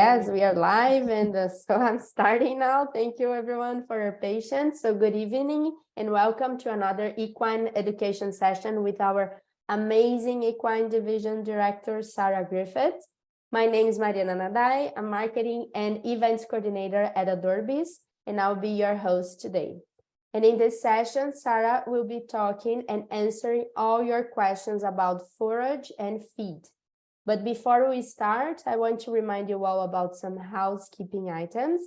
Yes, we are live, and so I'm starting now. Thank you everyone for your patience. So good evening and welcome to another equine education session with our amazing equine division director, Sarah Griffiths. My name is Mariana Nadai. I'm marketing and events coordinator at Adorbis, and I'll be your host today. And in this session, Sarah will be talking and answering all your questions about forage and feed. But before we start, I want to remind you all about some housekeeping items.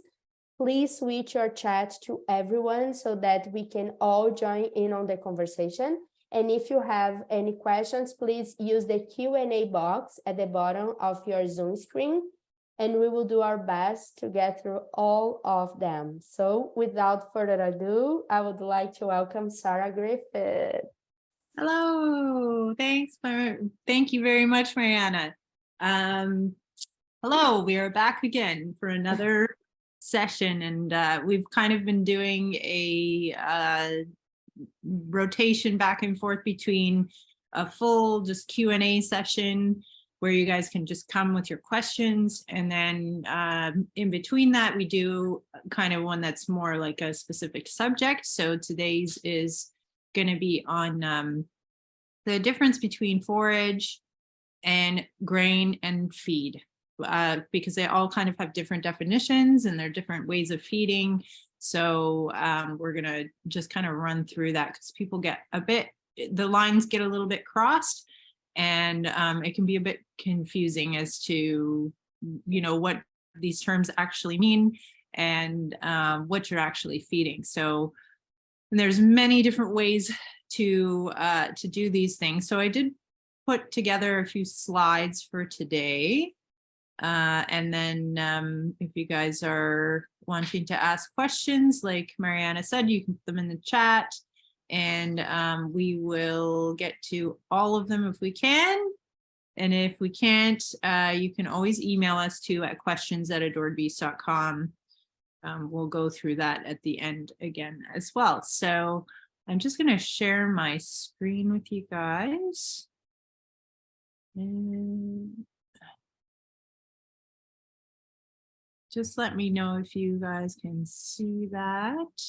Please switch your chat to everyone so that we can all join in on the conversation. And if you have any questions, please use the Q&A box at the bottom of your Zoom screen, and we will do our best to get through all of them. So without further ado, I would like to welcome Sarah Griffith. Hello, thank you very much, Mariana. Hello, we are back again for another session, and we've kind of been doing a rotation back and forth between a full just Q&A session where you guys can just come with your questions, and then in between that we do kind of one that's more like a specific subject. So today's is going to be on the difference between forage and grain and feed, because they all kind of have different definitions and they're different ways of feeding. So we're going to just kind of run through that because people get the lines get a little bit crossed, and it can be a bit confusing as to, what these terms actually mean and what you're actually feeding. So and there's many different ways to do these things. So I did put together a few slides for today. And then if you guys are wanting to ask questions, like Mariana said, you can put them in the chat, and we will get to all of them if we can. And if we can't, you can always email us at questions@adoredbeast.com. We'll go through that at the end again as well. So I'm just going to share my screen with you guys. And just let me know if you guys can see that.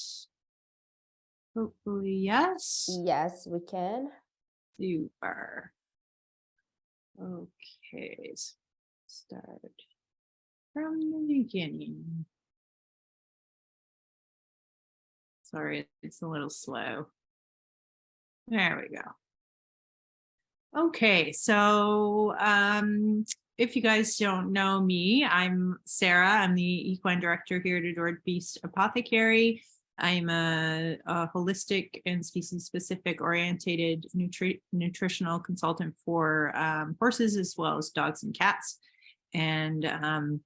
Hopefully, yes. Yes, we can. Super. Okay, so start from the beginning. Sorry, it's a little slow. There we go. Okay, so if you guys don't know me, I'm Sarah. I'm the equine director here at Adored Beast Apothecary. I'm a holistic and species-specific orientated nutritional consultant for horses as well as dogs and cats. And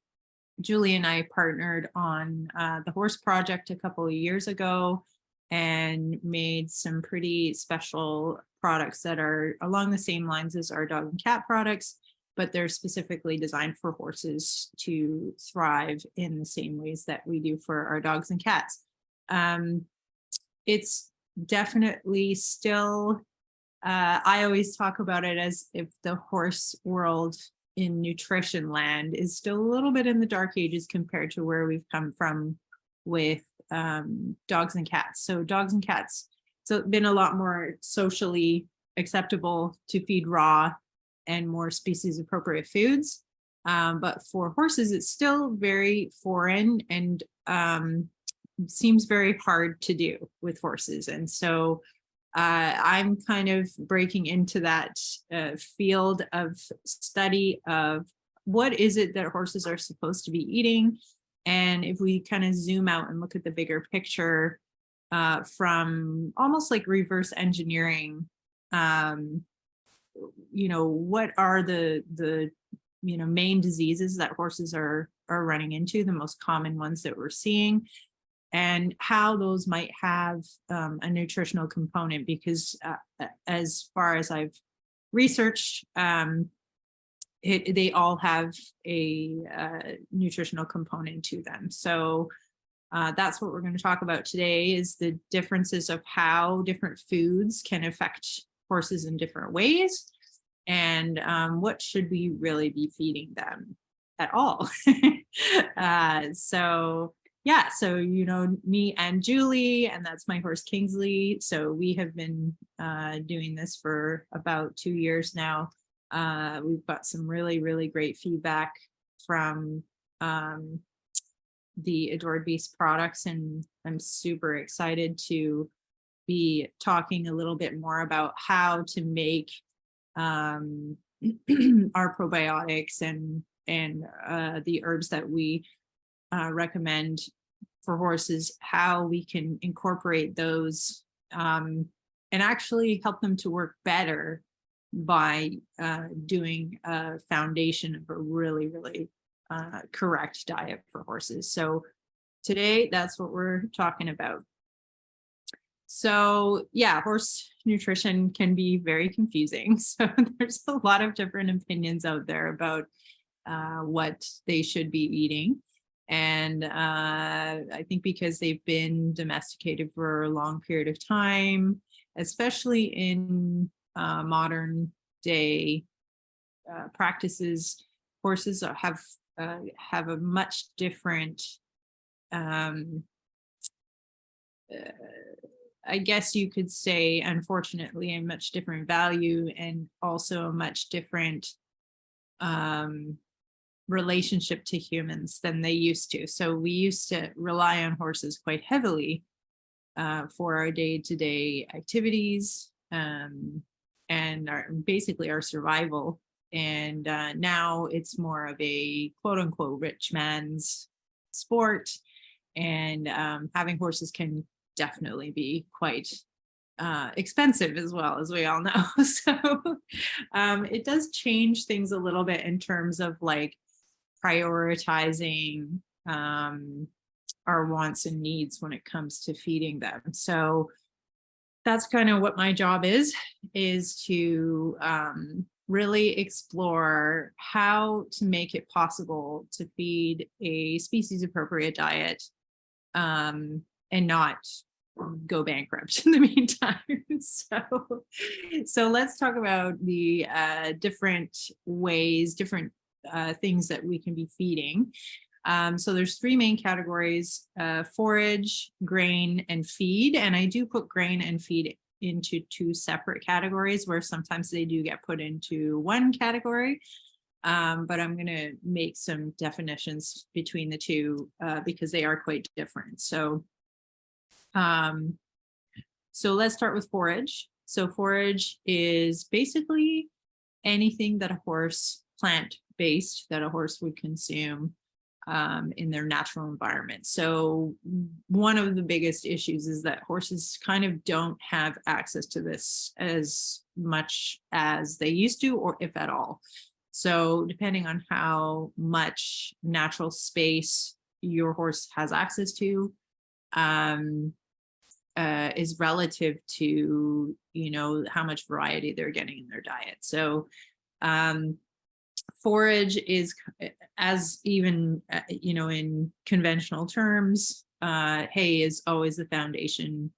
Julie and I partnered on the horse project a couple of years ago and made some pretty special products that are along the same lines as our dog and cat products, but they're specifically designed for horses to thrive in the same ways that we do for our dogs and cats. It's definitely still, I always talk about it as if the horse world in nutrition land is still a little bit in the dark ages compared to where we've come from with dogs and cats. So dogs and cats, it's been a lot more socially acceptable to feed raw and more species appropriate foods. But for horses, it's still very foreign and seems very hard to do with horses. And so I'm kind of breaking into that field of study of what is it that horses are supposed to be eating. And if we kind of zoom out and look at the bigger picture from almost like reverse engineering, what are the main diseases that horses are running into, the most common ones that we're seeing, and how those might have a nutritional component, because as far as I've researched, they all have a nutritional component to them. So that's what we're going to talk about today, is the differences of how different foods can affect horses in different ways, and what should we really be feeding them. at all. So yeah, so me and Julie, and that's my horse Kingsley. So we have been doing this for about 2 years now. We've got some really, really great feedback from the Adored Beast products, and I'm super excited to be talking a little bit more about how to make our probiotics and the herbs that we recommend for horses, how we can incorporate those and actually help them to work better by doing a foundation of a really, really correct diet for horses. So today, that's what we're talking about. So yeah, horse nutrition can be very confusing. So there's a lot of different opinions out there about what they should be eating. And I think because they've been domesticated for a long period of time, especially in modern day practices, horses have a much different I guess you could say, unfortunately, a much different value, and also a much different relationship to humans than they used to. So we used to rely on horses quite heavily for our day-to-day activities and basically our survival. And now it's more of a quote unquote rich man's sport. And having horses can definitely be quite expensive as well, as we all know. So it does change things a little bit in terms of like prioritizing our wants and needs when it comes to feeding them. So that's kind of what my job is to really explore how to make it possible to feed a species appropriate diet and not go bankrupt in the meantime. So let's talk about the different ways, different things that we can be feeding. So there's 3 main categories: forage, grain, and feed. And I do put grain and feed into 2 separate categories, where sometimes they do get put into 1 category. But I'm going to make some definitions between the 2 because they are quite different. So let's start with forage. So forage is basically anything that a horse, plant-based, that a horse would consume in their natural environment. So one of the biggest issues is that horses kind of don't have access to this as much as they used to, or if at all. So depending on how much natural space your horse has access to is relative to, how much variety they're getting in their diet. So forage is, as even, in conventional terms, hay is always the foundation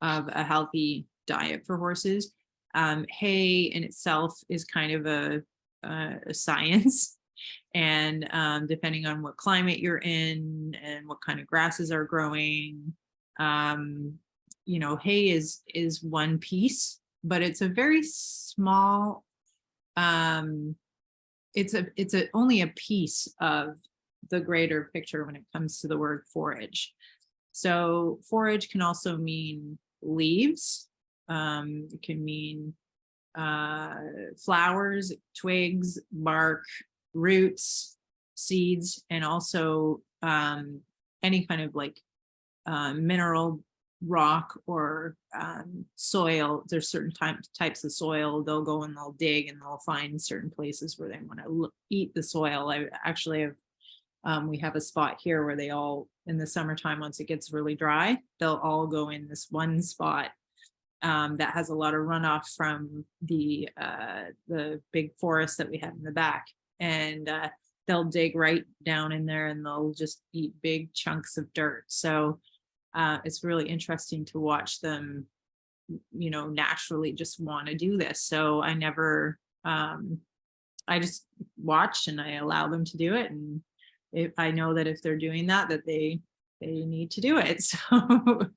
of a healthy diet for horses. Hay in itself is kind of a science, and depending on what climate you're in and what kind of grasses are growing, hay is one piece, but it's a very small, it's only a piece of the greater picture when it comes to the word forage. So forage can also mean leaves. It can mean flowers, twigs, bark, roots, seeds, and also any kind of like mineral, rock, or soil. There's certain types of soil. They'll go and they'll dig and they'll find certain places where they want to eat the soil. I actually have we have a spot here where they all, in the summertime, once it gets really dry, they'll all go in this one spot that has a lot of runoff from the big forest that we have in the back, and they'll dig right down in there and they'll just eat big chunks of dirt. So it's really interesting to watch them, naturally just want to do this. So I never I just watch and I allow them to do it. And if I know that if they're doing that, that they need to do it. So,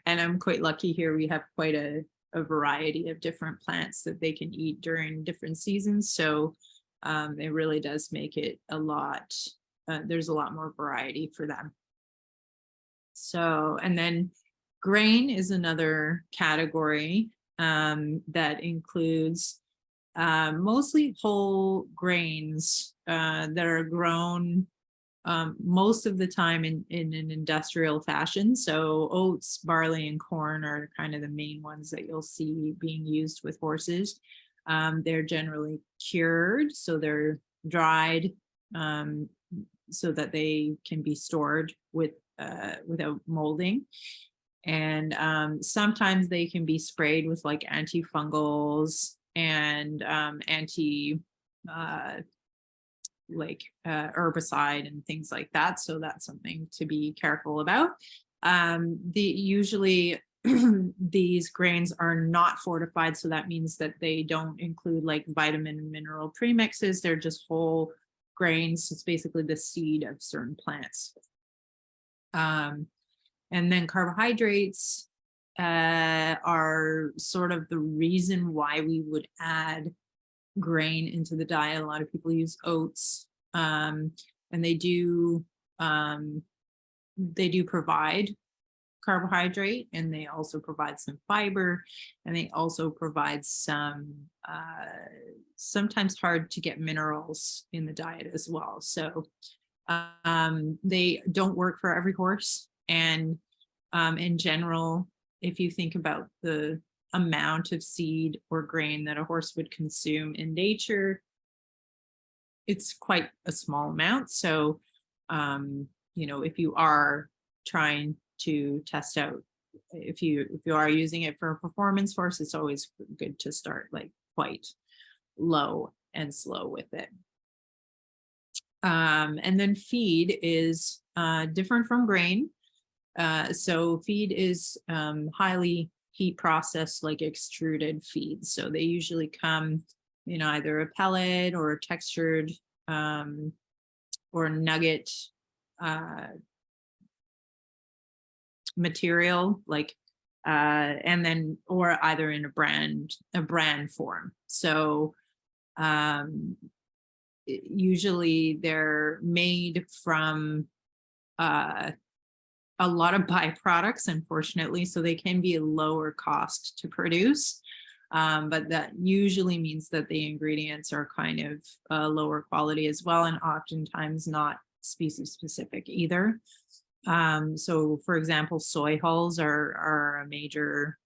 and I'm quite lucky here. We have quite a variety of different plants that they can eat during different seasons. So it really does make it a lot. There's a lot more variety for them. So, and then grain is another category that includes mostly whole grains that are grown most of the time in an industrial fashion. So oats, barley, and corn are kind of the main ones that you'll see being used with horses. They're generally cured, so they're dried so that they can be stored without molding. And sometimes they can be sprayed with like antifungals and herbicide and things like that. So that's something to be careful about. Usually these grains are not fortified, so that means that they don't include like vitamin and mineral premixes. They're just whole grains. It's basically the seed of certain plants. And then carbohydrates are sort of the reason why we would add grain into the diet. A lot of people use oats, and they do provide carbohydrate, and they also provide some fiber, and they also provide some sometimes hard to get minerals in the diet as well. So they don't work for every horse, and in general, if you think about the amount of seed or grain that a horse would consume in nature, it's quite a small amount. So if you are trying to test out, if you are using it for a performance horse, it's always good to start like quite low and slow with it. And then feed is different from grain. So feed is highly heat processed, like extruded feeds. So they usually come in either a pellet or a textured or nugget material, like and then or either in a brand form. So usually they're made from a lot of byproducts, unfortunately, so they can be a lower cost to produce. But that usually means that the ingredients are kind of lower quality as well, and oftentimes not species specific either. So for example, soy hulls are a major,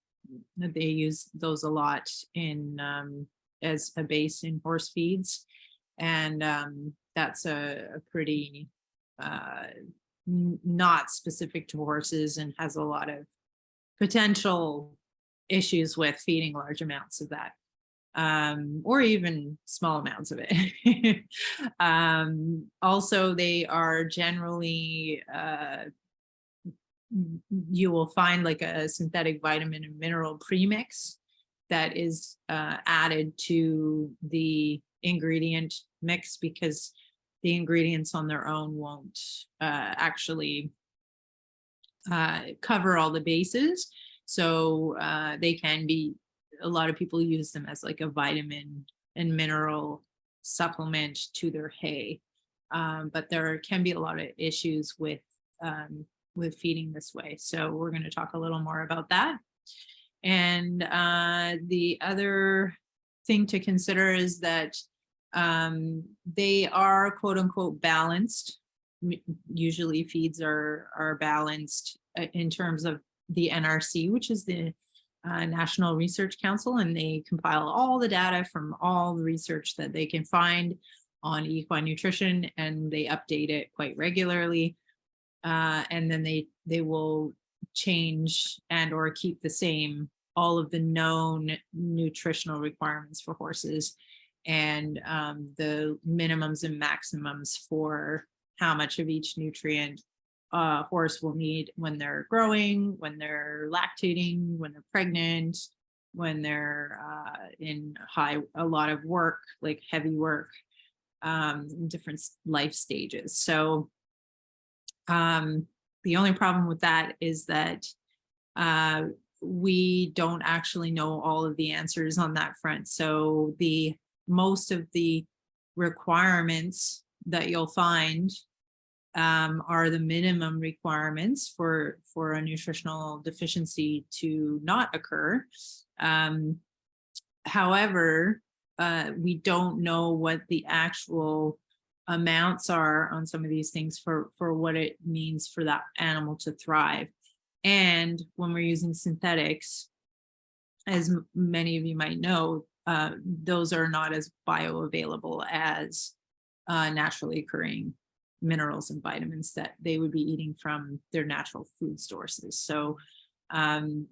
they use those a lot in as a base in horse feeds. And that's a pretty not specific to horses and has a lot of potential issues with feeding large amounts of that, or even small amounts of it. Also, they are generally, you will find like a synthetic vitamin and mineral premix that is added to the ingredient mix, because the ingredients on their own won't actually cover all the bases. So they can be, a lot of people use them as like a vitamin and mineral supplement to their hay. But there can be a lot of issues with feeding this way. So we're going to talk a little more about that. And the other thing to consider is that they are quote unquote balanced. Usually feeds are balanced in terms of the NRC, which is the National Research Council, and they compile all the data from all the research that they can find on equine nutrition, and they update it quite regularly. And then they will change and or keep the same all of the known nutritional requirements for horses, and the minimums and maximums for how much of each nutrient a horse will need when they're growing, when they're lactating, when they're pregnant, when they're in a lot of work, like heavy work. different life stages. So the only problem with that is that we don't actually know all of the answers on that front. So most of the requirements that you'll find are the minimum requirements for a nutritional deficiency to not occur. However, we don't know what the actual amounts are on some of these things for what it means for that animal to thrive. And when we're using synthetics, as many of you might know, those are not as bioavailable as naturally occurring minerals and vitamins that they would be eating from their natural food sources. So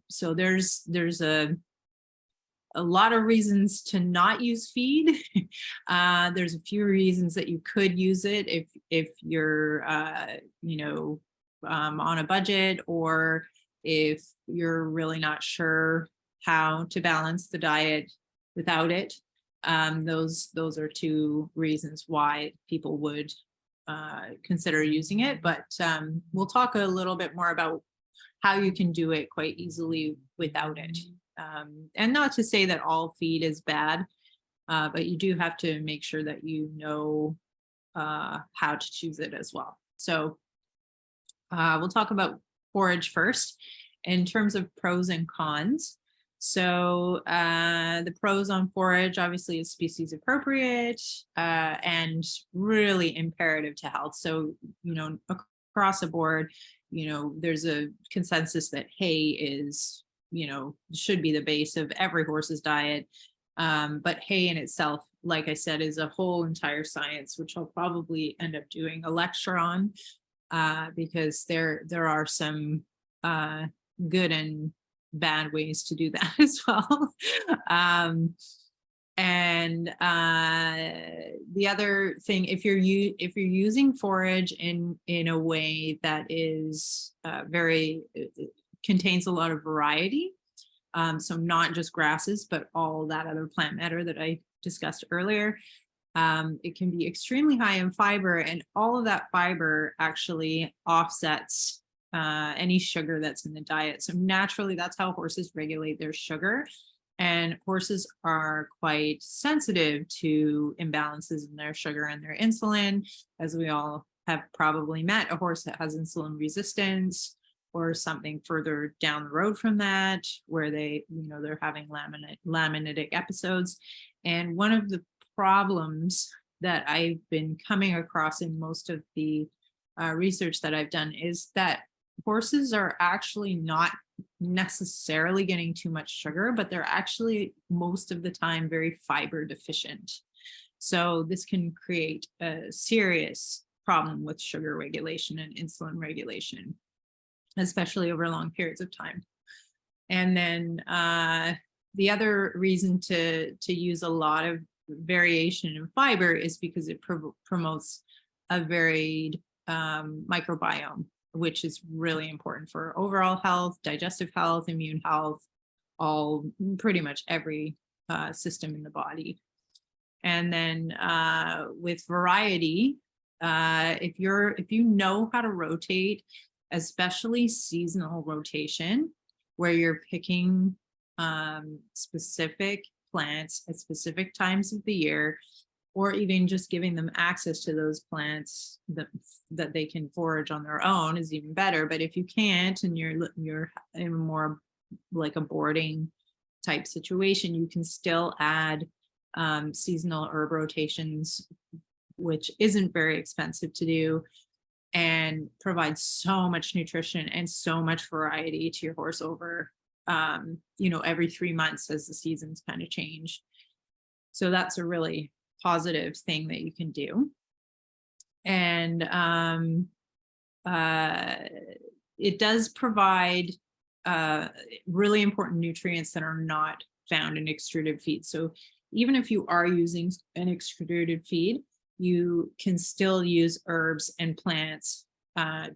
so there's a lot of reasons to not use feed. There's a few reasons that you could use it if you're on a budget, or if you're really not sure how to balance the diet without it. Those are two reasons why people would consider using it. But we'll talk a little bit more about how you can do it quite easily without it. And not to say that all feed is bad, but you do have to make sure that you know how to choose it as well. So we'll talk about forage first in terms of pros and cons. So the pros on forage obviously is species appropriate and really imperative to health. So, across the board, there's a consensus that hay is, should be the base of every horse's diet. But hay in itself, like I said, is a whole entire science, which I'll probably end up doing a lecture on because there are some good and bad ways to do that as well. And the other thing, if you're using forage in a way that is contains a lot of variety, so not just grasses, but all that other plant matter that I discussed earlier, it can be extremely high in fiber, and all of that fiber actually offsets any sugar that's in the diet. So naturally, that's how horses regulate their sugar. And horses are quite sensitive to imbalances in their sugar and their insulin, as we all have probably met a horse that has insulin resistance, or something further down the road from that, where they're having laminitic episodes. And one of the problems that I've been coming across in most of the research that I've done is that horses are actually not necessarily getting too much sugar, but they're actually most of the time very fiber deficient. So this can create a serious problem with sugar regulation and insulin regulation, especially over long periods of time. And then the other reason to use a lot of variation in fiber is because it promotes a varied microbiome, which is really important for overall health, digestive health, immune health, pretty much every system in the body. And then with variety, if you know how to rotate, especially seasonal rotation, where you're picking specific plants at specific times of the year, or even just giving them access to those plants that they can forage on their own is even better. But if you can't, and you're in more like a boarding type situation, you can still add seasonal herb rotations, which isn't very expensive to do, and provide so much nutrition and so much variety to your horse over every 3 months as the seasons kind of change. So that's a really positive thing that you can do. And it does provide really important nutrients that are not found in extruded feed. So even if you are using an extruded feed, you can still use herbs and plants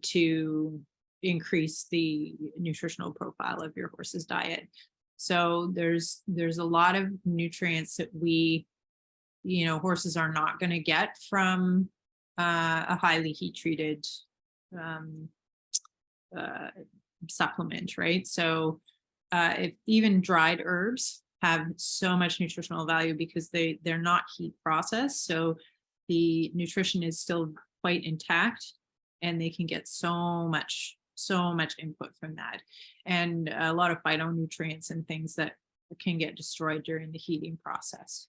to increase the nutritional profile of your horse's diet. So there's a lot of nutrients that we horses are not going to get from a highly heat treated supplement, right? So if even dried herbs have so much nutritional value because they're not heat processed, so the nutrition is still quite intact, and they can get so much input from that, and a lot of phytonutrients and things that can get destroyed during the heating process.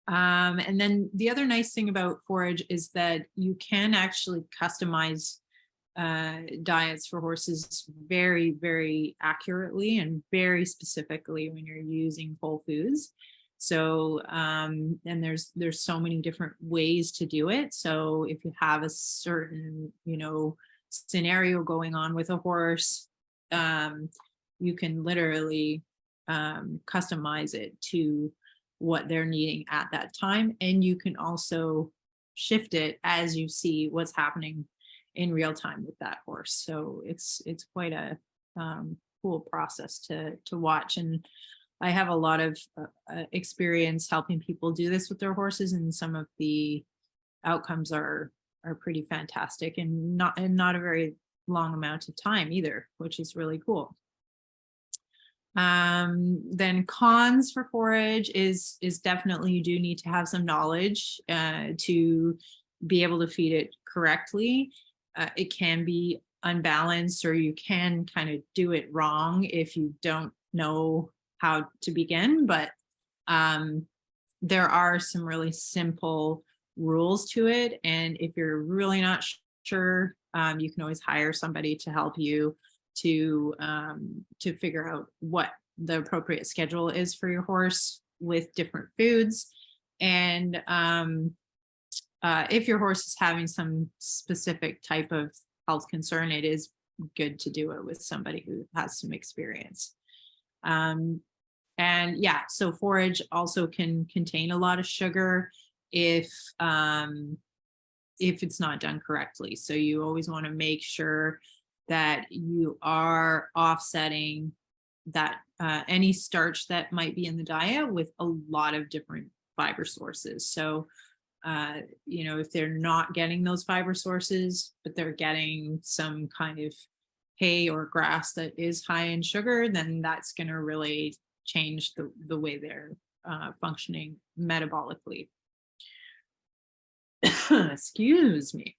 And then the other nice thing about forage is that you can actually customize diets for horses very, very accurately and very specifically when you're using whole foods. So, and there's so many different ways to do it. So if you have a certain, scenario going on with a horse, you can literally customize it to what they're needing at that time. And you can also shift it as you see what's happening in real time with that horse. So it's quite a cool process to watch. And I have a lot of experience helping people do this with their horses, and some of the outcomes are pretty fantastic, and not a very long amount of time either, which is really cool. Then cons for forage is definitely you do need to have some knowledge to be able to feed it correctly. It can be unbalanced, or you can kind of do it wrong if you don't know how to begin, but there are some really simple rules to it, and if you're really not sure, you can always hire somebody to help you to figure out what the appropriate schedule is for your horse with different foods. And if your horse is having some specific type of health concern, it is good to do it with somebody who has some experience. And yeah, so forage also can contain a lot of sugar if it's not done correctly. So you always want to make sure that you are offsetting that any starch that might be in the diet with a lot of different fiber sources. So if they're not getting those fiber sources, but they're getting some kind of hay or grass that is high in sugar, then that's going to really change the way they're functioning metabolically. Excuse me.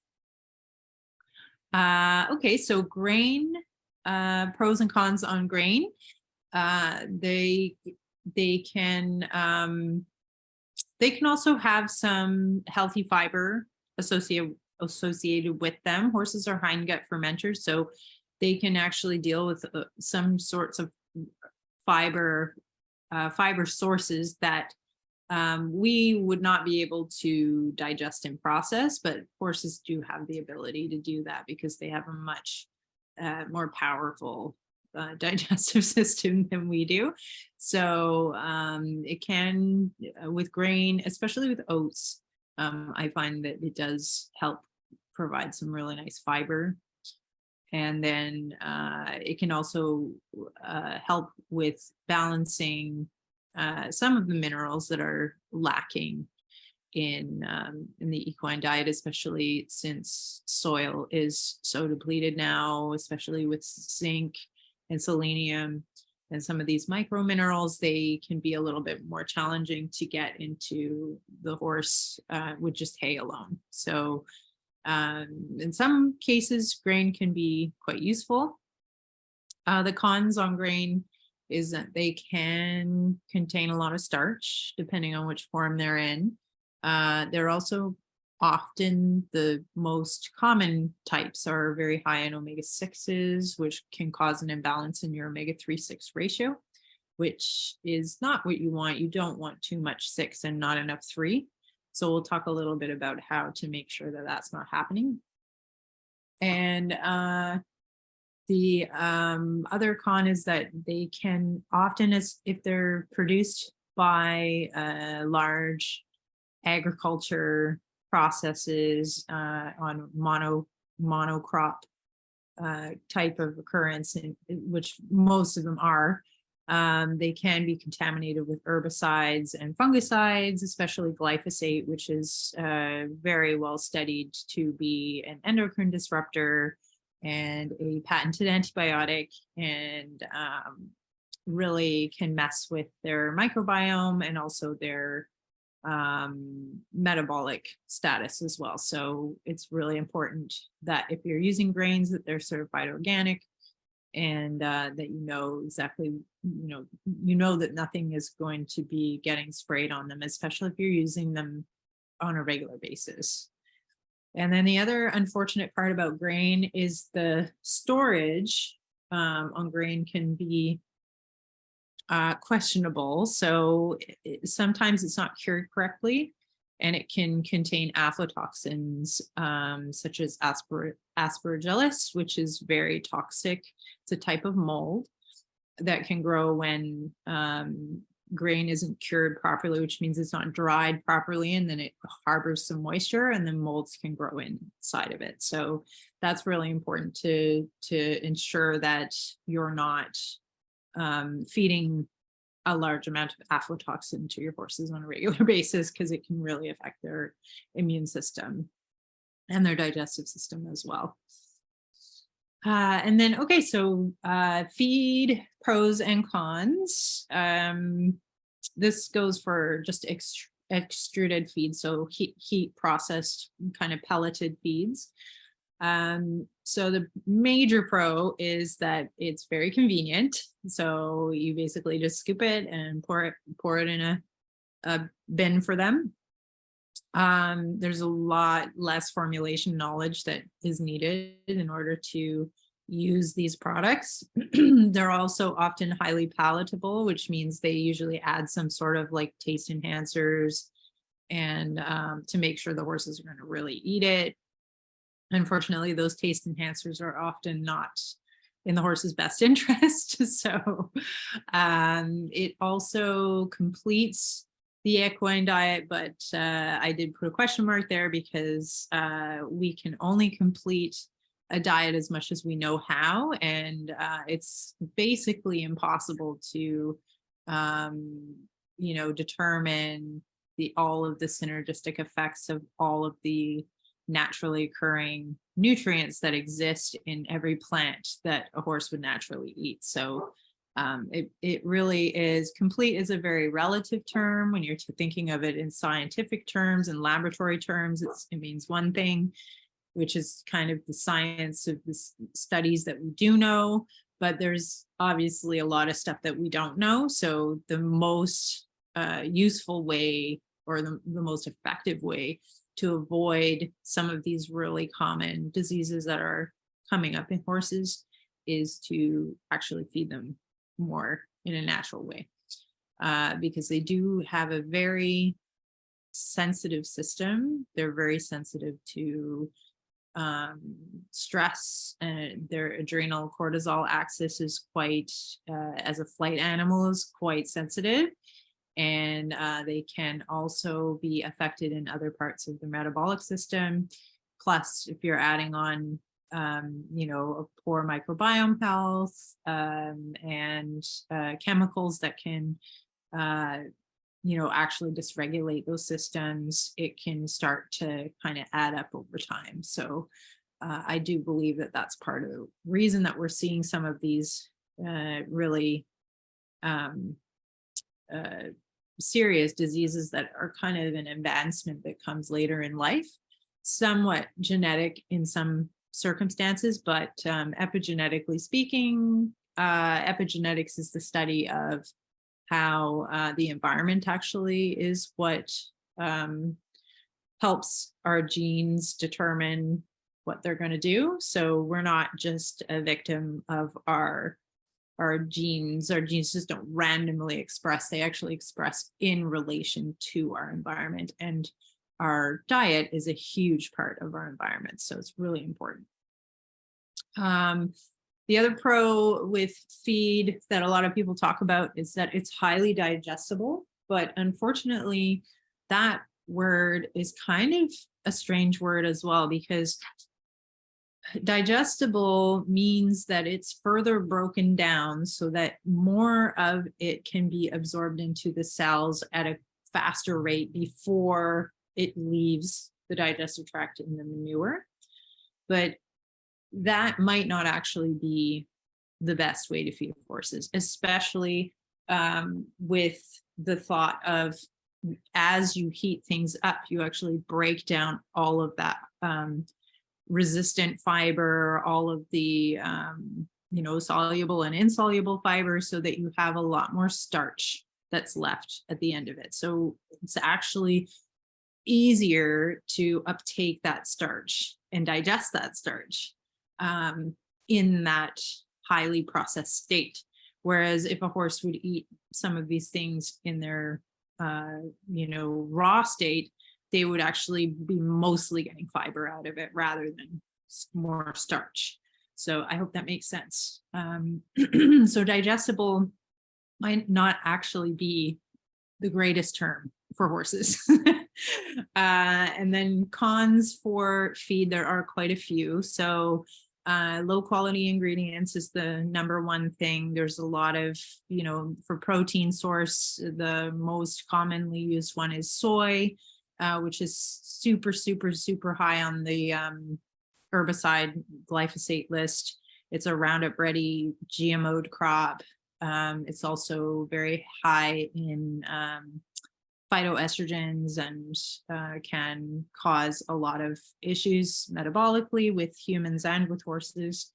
Okay, so grain, pros and cons on grain. They can also have some healthy fiber associated with them. Horses are hindgut fermenters, so they can actually deal with some sorts of fiber sources that we would not be able to digest and process, but horses do have the ability to do that because they have a much more powerful digestive system than we do. So it can, with grain, especially with oats, I find that it does help provide some really nice fiber. And then it can also help with balancing some of the minerals that are lacking in the equine diet, especially since soil is so depleted now, especially with zinc and selenium and some of these micro minerals. They can be a little bit more challenging to get into the horse with just hay alone. So in some cases, grain can be quite useful. The cons on grain is that they can contain a lot of starch, depending on which form they're in. They're also often, the most common types are very high in omega-6s, which can cause an imbalance in your omega-3/6 ratio, which is not what you want. You don't want too much 6 and not enough 3. So we'll talk a little bit about how to make sure that that's not happening. And the other con is that they can often, if they're produced by large agriculture processes on monocrop type of occurrence, which most of them are, They can be contaminated with herbicides and fungicides, especially glyphosate, which is very well studied to be an endocrine disruptor and a patented antibiotic, and really can mess with their microbiome and also their metabolic status as well. So it's really important that if you're using grains, that they're certified organic, and that you know exactly, you know that nothing is going to be getting sprayed on them, especially if you're using them on a regular basis. And then the other unfortunate part about grain is the storage on grain can be questionable. So sometimes it's not cured correctly, and it can contain aflatoxins such as aspergillus, which is very toxic. It's a type of mold that can grow when grain isn't cured properly, which means it's not dried properly, and then it harbors some moisture, and then molds can grow inside of it. So that's really important to ensure that you're not feeding a large amount of aflatoxin to your horses on a regular basis, because it can really affect their immune system and their digestive system as well. And then, okay, so feed pros and cons. This goes for just extruded feed, so heat processed kind of pelleted feeds. So the major pro is that it's very convenient. So you basically just scoop it and pour it in a bin for them. There's a lot less formulation knowledge that is needed in order to use these products. They're also often highly palatable, which means they usually add some sort of like taste enhancers and to make sure the horses are going to really eat it. Unfortunately, those taste enhancers are often not in the horse's best interest. So it also completes the equine diet, but I did put a question mark there because we can only complete a diet as much as we know how, and it's basically impossible to determine all of the synergistic effects of all of the naturally occurring nutrients that exist in every plant that a horse would naturally eat. So it really is, complete is a very relative term. When you're thinking of it in scientific terms and laboratory terms, it means one thing, which is kind of the science of the studies that we do know, but there's obviously a lot of stuff that we don't know. So the most useful way, or the most effective way to avoid some of these really common diseases that are coming up in horses is to actually feed them more in a natural way, because they do have a very sensitive system. They're very sensitive to stress, and their adrenal cortisol axis is quite, as a flight animal, is quite sensitive. And they can also be affected in other parts of the metabolic system. Plus, if you're adding on, a poor microbiome health and chemicals that can, actually dysregulate those systems, it can start to kind of add up over time. So I do believe that that's part of the reason that we're seeing some of these really serious diseases that are kind of an advancement that comes later in life, somewhat genetic in some circumstances, but epigenetically speaking, epigenetics is the study of how the environment actually is what helps our genes determine what they're going to do. So we're not just a victim of our genes. Our genes just don't randomly express. They actually express in relation to our environment, and our diet is a huge part of our environment. So it's really important. The other pro with feed that a lot of people talk about is that it's highly digestible, but unfortunately that word is kind of a strange word as well, because digestible means that it's further broken down so that more of it can be absorbed into the cells at a faster rate before it leaves the digestive tract in the manure. But that might not actually be the best way to feed horses, especially with the thought of, as you heat things up, you actually break down all of that resistant fiber, all of the soluble and insoluble fibers, so that you have a lot more starch that's left at the end of it. So it's actually easier to uptake that starch and digest that starch in that highly processed state. Whereas if a horse would eat some of these things in their raw state, they would actually be mostly getting fiber out of it rather than more starch. So I hope that makes sense. So digestible might not actually be the greatest term for horses. And then cons for feed, there are quite a few. So low quality ingredients is the number one thing. There's a lot of, for protein source, the most commonly used one is soy, which is super, super, super high on the herbicide glyphosate list. It's a Roundup Ready GMO'd crop. It's also very high in phytoestrogens and can cause a lot of issues metabolically with humans and with horses.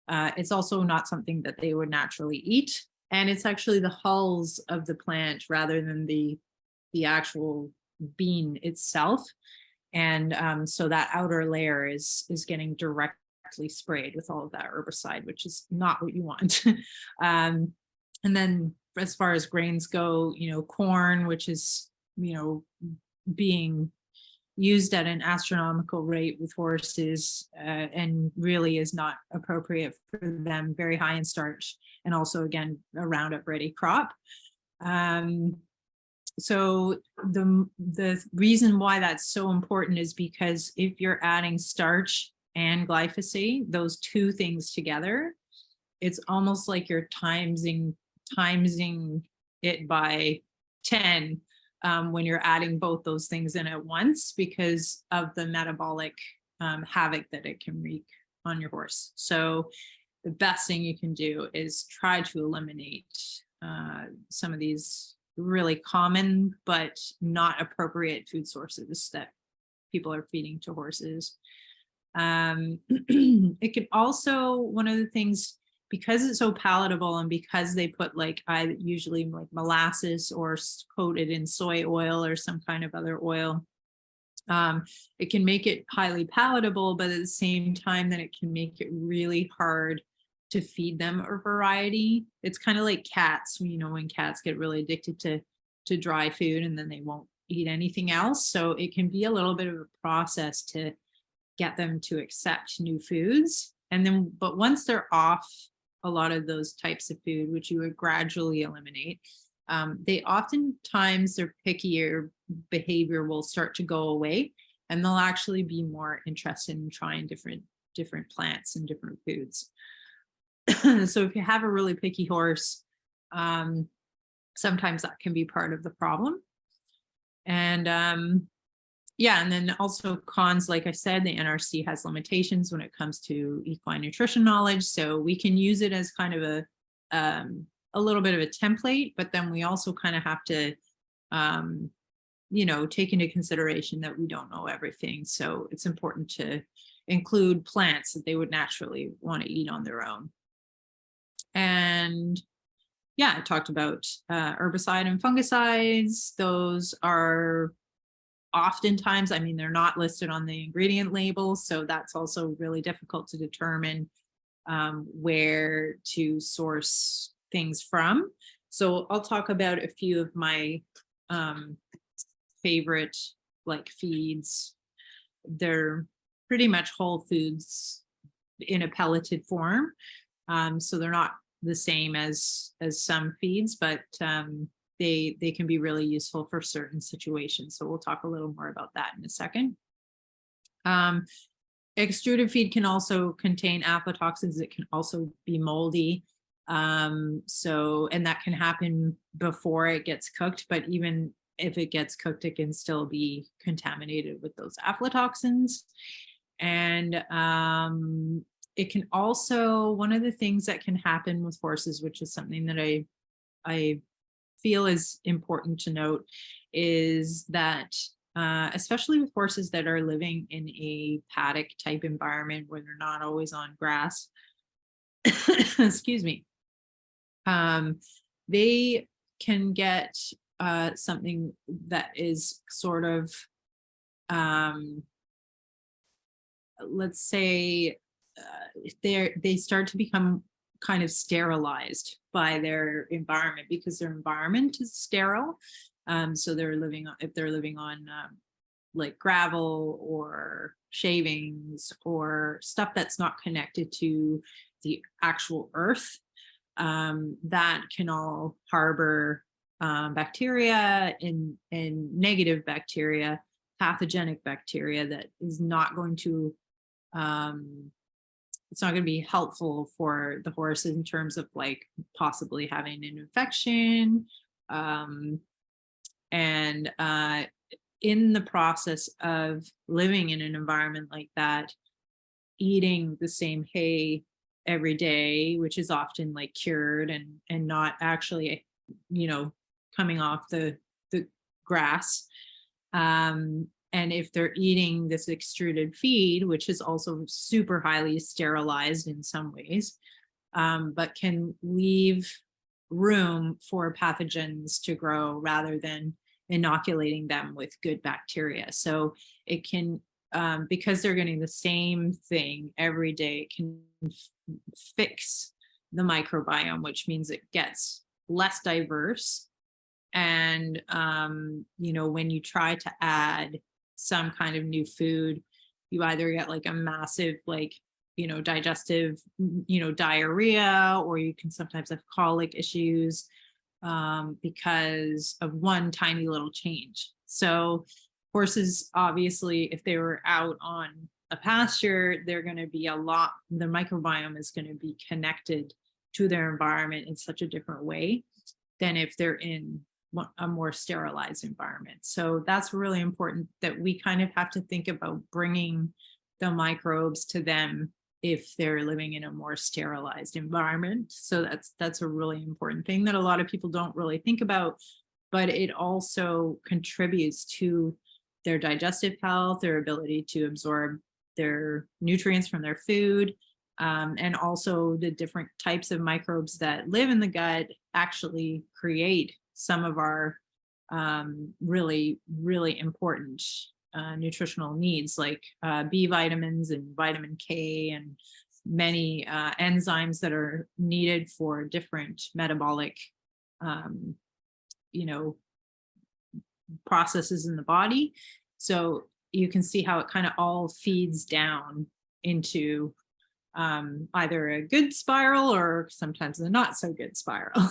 It's also not something that they would naturally eat. And it's actually the hulls of the plant rather than the actual bean itself. And so that outer layer is getting directly sprayed with all of that herbicide, which is not what you want. And then as far as grains go, corn, which is, being used at an astronomical rate with horses and really is not appropriate for them, very high in starch, and also, again, a Roundup Ready crop. So the reason why that's so important is because if you're adding starch and glyphosate, those two things together, it's almost like you're timesing it by 10 when you're adding both those things in at once, because of the metabolic havoc that it can wreak on your horse. So the best thing you can do is try to eliminate some of these really common but not appropriate food sources that people are feeding to horses. It can also, one of the things, because it's so palatable and because they put I usually like molasses or coated in soy oil or some kind of other oil, it can make it highly palatable, but at the same time then it can make it really hard to feed them a variety. It's kind of like cats, when cats get really addicted to dry food and then they won't eat anything else. So it can be a little bit of a process to get them to accept new foods. And then, but once they're off a lot of those types of food, which you would gradually eliminate, they oftentimes, their pickier behavior will start to go away, and they'll actually be more interested in trying different plants and different foods. So if you have a really picky horse, sometimes that can be part of the problem. And and then also cons, like I said, the NRC has limitations when it comes to equine nutrition knowledge. So we can use it as kind of a little bit of a template, but then we also kind of have to, take into consideration that we don't know everything. So it's important to include plants that they would naturally want to eat on their own. And I talked about herbicide and fungicides. Those are oftentimes, they're not listed on the ingredient label, so that's also really difficult to determine where to source things from. So I'll talk about a few of my favorite feeds. They're pretty much whole foods in a pelleted form, so they're not the same as some feeds, but they can be really useful for certain situations. So we'll talk a little more about that in a second. Extruded feed can also contain aflatoxins. It can also be moldy. So, and that can happen before it gets cooked, but even if it gets cooked, it can still be contaminated with those aflatoxins. And it can also, one of the things that can happen with horses, which is something that I feel is important to note, is that especially with horses that are living in a paddock type environment where they're not always on grass, excuse me, they can get something that is sort of, let's say, they start to become kind of sterilized by their environment because their environment is sterile. So they're living on, if they're living on like gravel or shavings or stuff that's not connected to the actual earth, that can all harbor bacteria and negative bacteria, pathogenic bacteria that is not going to, it's not going to be helpful for the horse in terms of like possibly having an infection. And in the process of living in an environment like that, eating the same hay every day, which is often like cured and not actually, you know, coming off the grass. And if they're eating this extruded feed, which is also super highly sterilized in some ways, but can leave room for pathogens to grow rather than inoculating them with good bacteria. So it can, because they're getting the same thing every day, it can fix the microbiome, which means it gets less diverse. And, you know, when you try to add some kind of new food, you either get like a massive, like, you know, digestive, you know, diarrhea, or you can sometimes have colic issues because of one tiny little change. So horses, obviously, if they were out on a pasture, they're going to be the microbiome is going to be connected to their environment in such a different way than if they're in a more sterilized environment. So that's really important that we kind of have to think about bringing the microbes to them if they're living in a more sterilized environment. So that's a really important thing that a lot of people don't really think about, but it also contributes to their digestive health, their ability to absorb their nutrients from their food, and also the different types of microbes that live in the gut actually create some of our really, really important nutritional needs, like B vitamins and vitamin K and many enzymes that are needed for different metabolic, you know, processes in the body. So you can see how it kind of all feeds down into either a good spiral or sometimes a not so good spiral.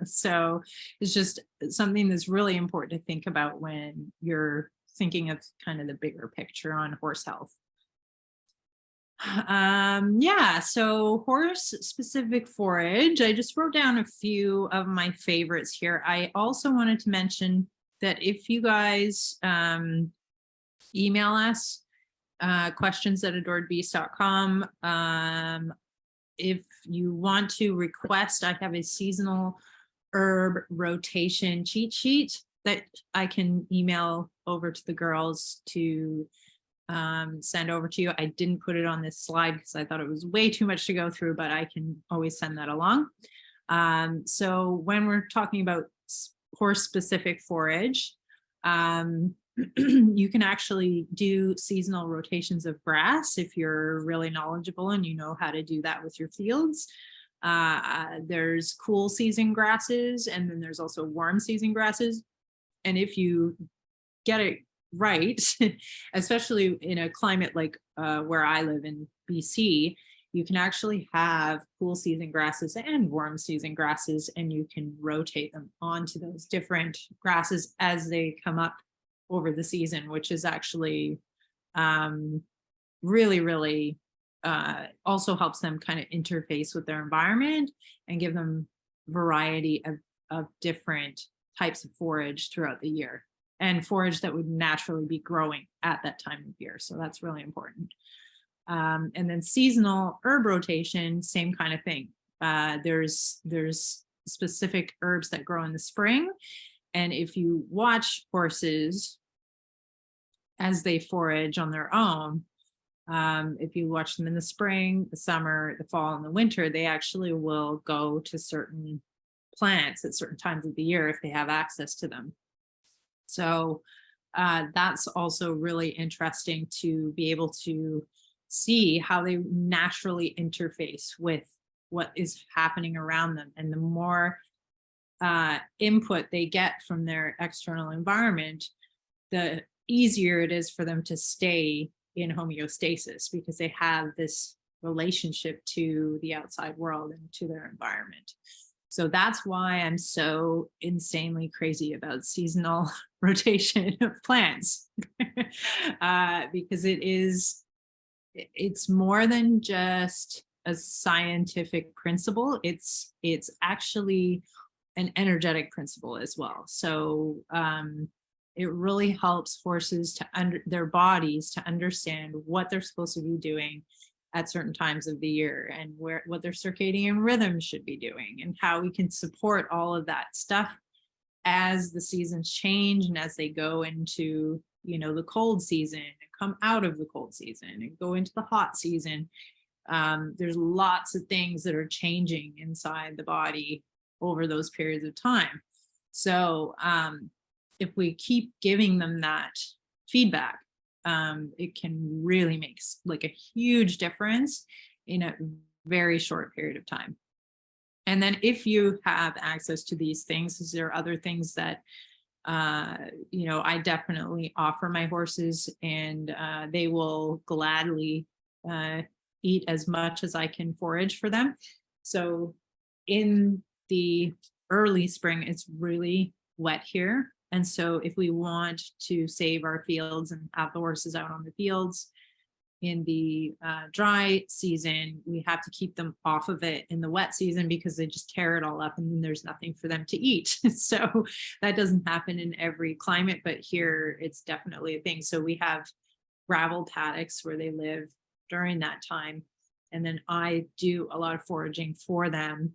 So it's just something that's really important to think about when you're thinking of kind of the bigger picture on horse health. Yeah, so horse specific forage, I just wrote down a few of my favorites here. I also wanted to mention that if you guys email us questions@adoredbeast.com. If you want to request, I have a seasonal herb rotation cheat sheet that I can email over to the girls to send over to you. I didn't put it on this slide because I thought it was way too much to go through, but I can always send that along. So when we're talking about horse specific forage, you can actually do seasonal rotations of grass if you're really knowledgeable and you know how to do that with your fields. There's cool season grasses, and then there's also warm season grasses. And if you get it right, especially in a climate like where I live in BC, you can actually have cool season grasses and warm season grasses, and you can rotate them onto those different grasses as they come up over the season, which is actually really also helps them kind of interface with their environment and give them variety of different types of forage throughout the year, and forage that would naturally be growing at that time of year. So that's really important. And then seasonal herb rotation, same kind of thing. There's specific herbs that grow in the spring. And if you watch horses as they forage on their own, if you watch them in the spring, the summer, the fall, and the winter, they actually will go to certain plants at certain times of the year if they have access to them. So that's also really interesting to be able to see how they naturally interface with what is happening around them. And the more input they get from their external environment, the easier it is for them to stay in homeostasis, because they have this relationship to the outside world and to their environment. So that's why I'm so insanely crazy about seasonal rotation of plants, because it's more than just a scientific principle. It's actually an energetic principle as well. So it really helps horses to their bodies to understand what they're supposed to be doing at certain times of the year, and what their circadian rhythm should be doing, and how we can support all of that stuff as the seasons change and as they go into, the cold season and come out of the cold season and go into the hot season. There's lots of things that are changing inside the body over those periods of time. So if we keep giving them that feedback, it can really make like a huge difference in a very short period of time. And then if you have access to these things, is there other things that I definitely offer my horses, and they will gladly eat as much as I can forage for them. So in the early spring, it's really wet here. And so if we want to save our fields and have the horses out on the fields in the dry season, we have to keep them off of it in the wet season, because they just tear it all up and then there's nothing for them to eat. So that doesn't happen in every climate, but here it's definitely a thing. So we have gravel paddocks where they live during that time. And then I do a lot of foraging for them,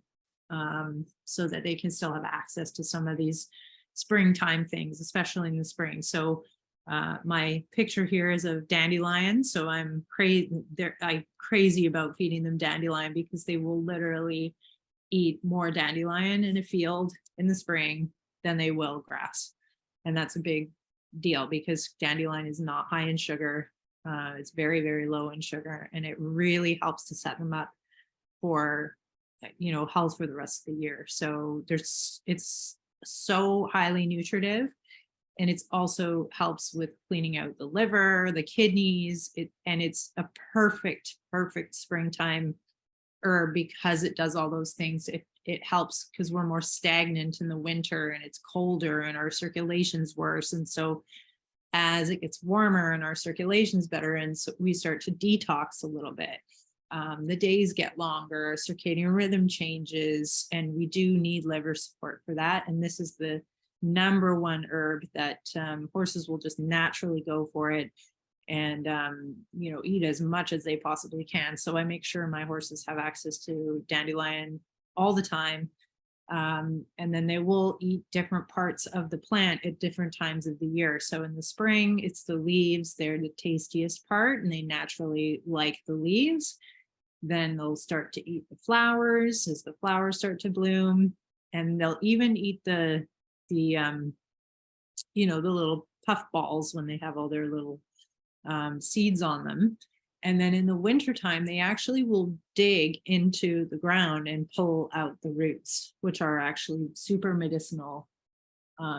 so that they can still have access to some of these springtime things, especially in the spring. So my picture here is of dandelion. So I'm crazy about feeding them dandelion, because they will literally eat more dandelion in a field in the spring than they will grass. And that's a big deal, because dandelion is not high in sugar. It's very, very low in sugar, and it really helps to set them up for, health for the rest of the year. So it's so highly nutritive, and it's also helps with cleaning out the liver, the kidneys, and it's a perfect springtime herb, because it does all those things. It helps because we're more stagnant in the winter and it's colder and our circulation's worse. And so as it gets warmer and our circulation's better, and so we start to detox a little bit. The days get longer, circadian rhythm changes, and we do need liver support for that. And this is the number one herb that horses will just naturally go for it, and eat as much as they possibly can. So I make sure my horses have access to dandelion all the time. And then they will eat different parts of the plant at different times of the year. So in the spring, it's the leaves. They're the tastiest part, and they naturally like the leaves. Then they'll start to eat the flowers as the flowers start to bloom, and they'll even eat the little puff balls when they have all their little seeds on them. And then in the wintertime, they actually will dig into the ground and pull out the roots, which are actually super medicinal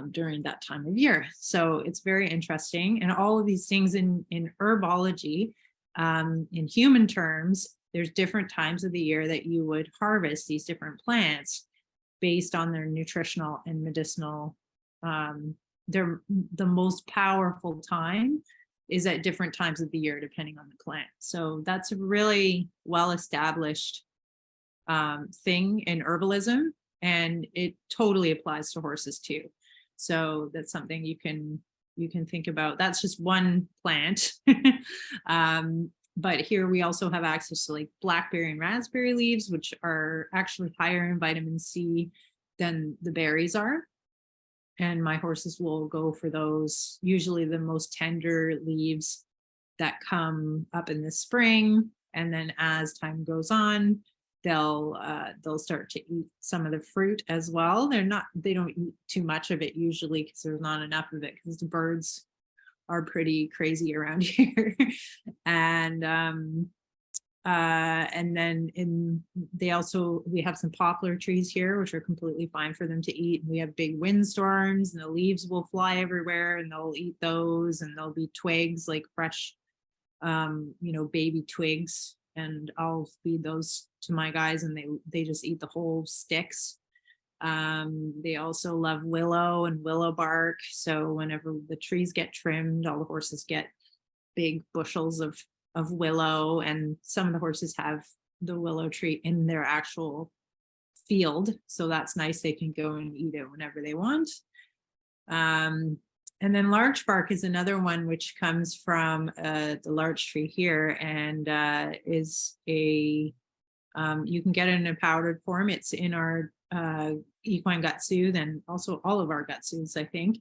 during that time of year. So it's very interesting. And all of these things in herbology, in human terms, there's different times of the year that you would harvest these different plants based on their nutritional and medicinal. They're the most powerful time is at different times of the year, depending on the plant. So that's a really well-established thing in herbalism, and it totally applies to horses too. So that's something you can think about. That's just one plant. But here we also have access to like blackberry and raspberry leaves, which are actually higher in vitamin C than the berries are. And my horses will go for those, usually the most tender leaves that come up in the spring. And then as time goes on, they'll start to eat some of the fruit as well. They don't eat too much of it usually because there's not enough of it, because the birds are pretty crazy around here. And then we have some poplar trees here, which are completely fine for them to eat. And we have big windstorms and the leaves will fly everywhere and they'll eat those, and there'll be twigs, like fresh, baby twigs. And I'll feed those to my guys and they just eat the whole sticks. They also love willow and willow bark. So whenever the trees get trimmed, all the horses get big bushels of willow, and some of the horses have the willow tree in their actual field. So that's nice. They can go and eat it whenever they want. And then larch bark is another one, which comes from the larch tree here, and is you can get it in a powdered form. It's in our equine gut soothe, and also all of our gut soothes, I think.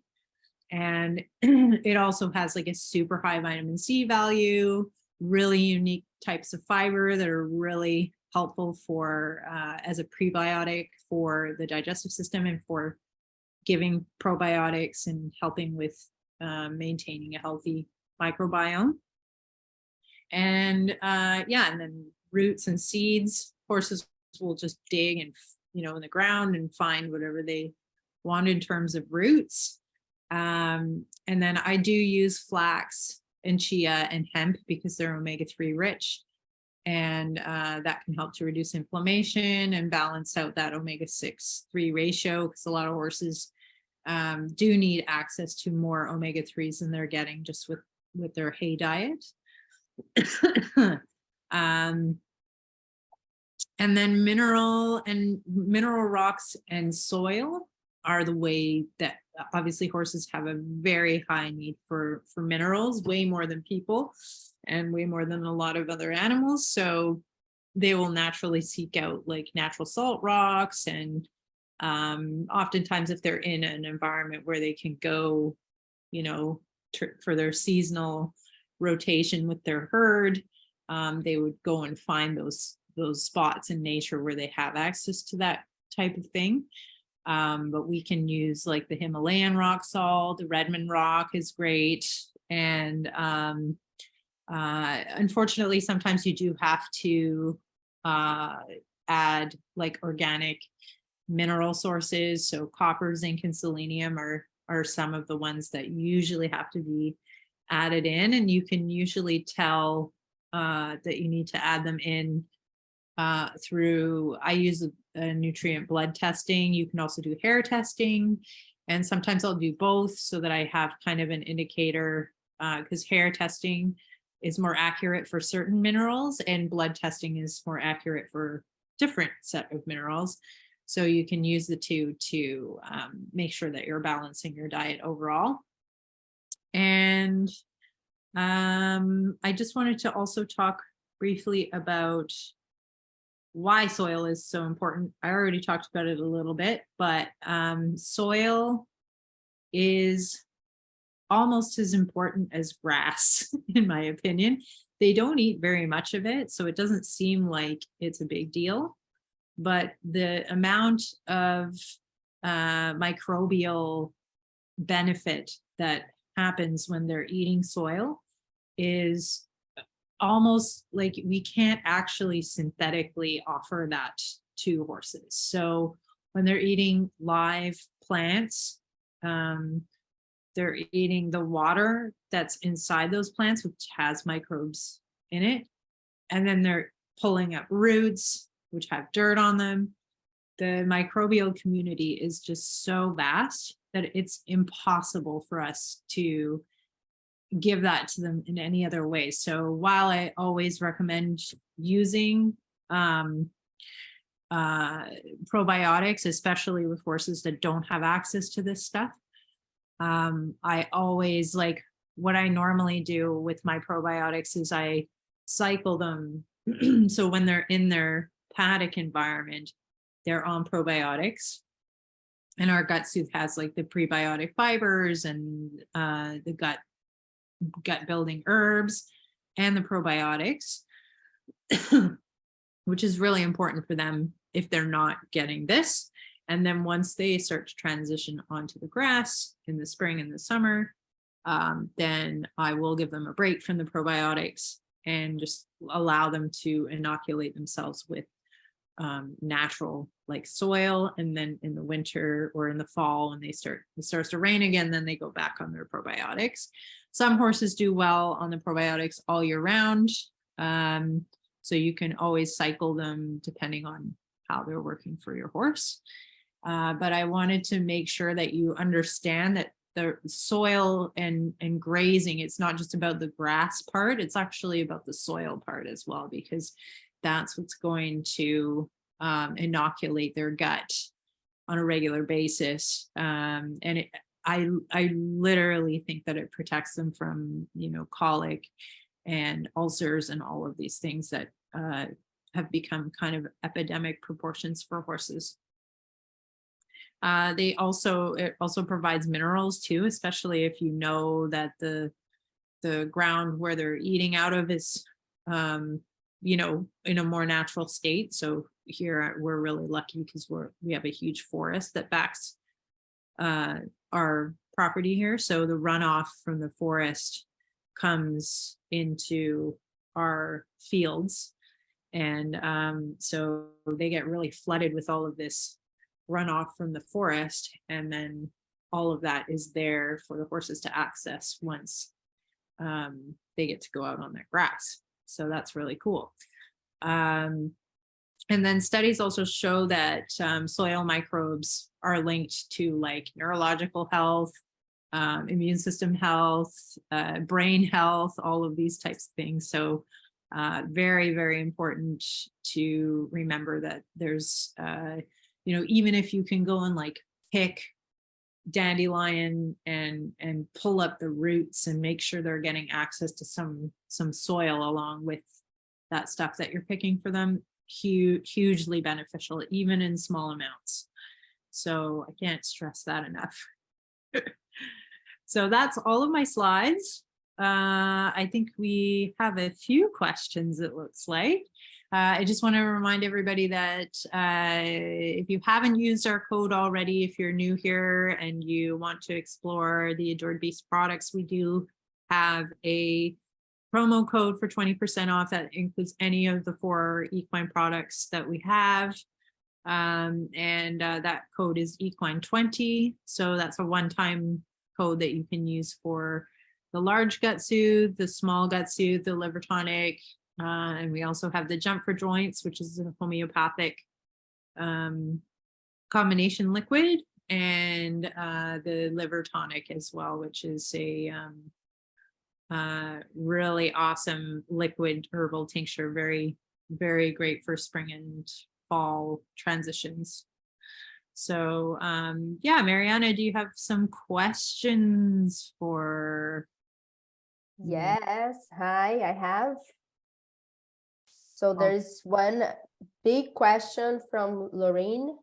And it also has like a super high vitamin C value, really unique types of fiber that are really helpful for as a prebiotic for the digestive system and for giving probiotics and helping with maintaining a healthy microbiome. And and then roots and seeds, horses will just dig and in the ground and find whatever they want in terms of roots. And then I do use flax and chia and hemp because they're omega-3 rich, and that can help to reduce inflammation and balance out that omega-6-3 ratio, because a lot of horses do need access to more omega-3s than they're getting just with their hay diet. And then mineral rocks and soil are the way that obviously horses have a very high need for minerals, way more than people and way more than a lot of other animals. So they will naturally seek out like natural salt rocks, and oftentimes if they're in an environment where they can go, for their seasonal rotation with their herd, they would go and find those spots in nature where they have access to that type of thing. But we can use like the Himalayan rock salt, the Redmond rock is great. And unfortunately, sometimes you do have to add like organic mineral sources. So copper, zinc, and selenium are some of the ones that usually have to be added in. And you can usually tell that you need to add them in through, I use a nutrient blood testing. You can also do hair testing, and sometimes I'll do both so that I have kind of an indicator, because hair testing is more accurate for certain minerals and blood testing is more accurate for different set of minerals. So you can use the two to make sure that you're balancing your diet overall. And I just wanted to also talk briefly about why soil is so important. I already talked about it a little bit, but soil is almost as important as grass, in my opinion. They don't eat very much of it, so it doesn't seem like it's a big deal. But the amount of microbial benefit that happens when they're eating soil is almost like we can't actually synthetically offer that to horses. So when they're eating live plants, they're eating the water that's inside those plants, which has microbes in it. And then they're pulling up roots, which have dirt on them. The microbial community is just so vast that it's impossible for us to give that to them in any other way. So while I always recommend using probiotics, especially with horses that don't have access to this stuff, I always what I normally do with my probiotics is I cycle them. So when they're in their paddock environment, they're on probiotics. And our gut soothe has like the prebiotic fibers and the gut building herbs and the probiotics, which is really important for them if they're not getting this. And then once they start to transition onto the grass in the spring and the summer, then I will give them a break from the probiotics and just allow them to inoculate themselves with natural like soil. And then in the winter or in the fall, when it starts to rain again, then they go back on their probiotics. Some horses do well on the probiotics all year round. So you can always cycle them depending on how they're working for your horse. But I wanted to make sure that you understand that the soil and grazing, it's not just about the grass part, it's actually about the soil part as well, because that's what's going to inoculate their gut on a regular basis. And I literally think that it protects them from, colic and ulcers and all of these things that have become kind of epidemic proportions for horses. It also provides minerals too, especially if you know that the ground where they're eating out of is, in a more natural state. So here we're really lucky because we have a huge forest that backs our property here. So the runoff from the forest comes into our fields. And so they get really flooded with all of this runoff from the forest. And then all of that is there for the horses to access once they get to go out on their grass. So that's really cool. And then studies also show that soil microbes are linked to like neurological health, immune system health, brain health, all of these types of things. So very, very important to remember that there's, even if you can go and like pick dandelion and pull up the roots and make sure they're getting access to some soil along with that stuff that you're picking for them, hugely beneficial, even in small amounts. So I can't stress that enough. So that's all of my slides. I think we have a few questions, it looks like. I just want to remind everybody that if you haven't used our code already, if you're new here and you want to explore the Adored Beast products, we do have a promo code for 20% off that includes any of the 4 equine products that we have. And that code is Equine 20. So that's a one-time code that you can use for the large gut soothe, the small gut soothe, the liver tonic, and we also have the jump for joints, which is a homeopathic combination liquid, and the liver tonic as well, which is a really awesome liquid herbal tincture, very, very great for spring and fall transitions. So yeah, Mariana, do you have some questions for? Yes, hi, I have. So there's one big question from Lorraine.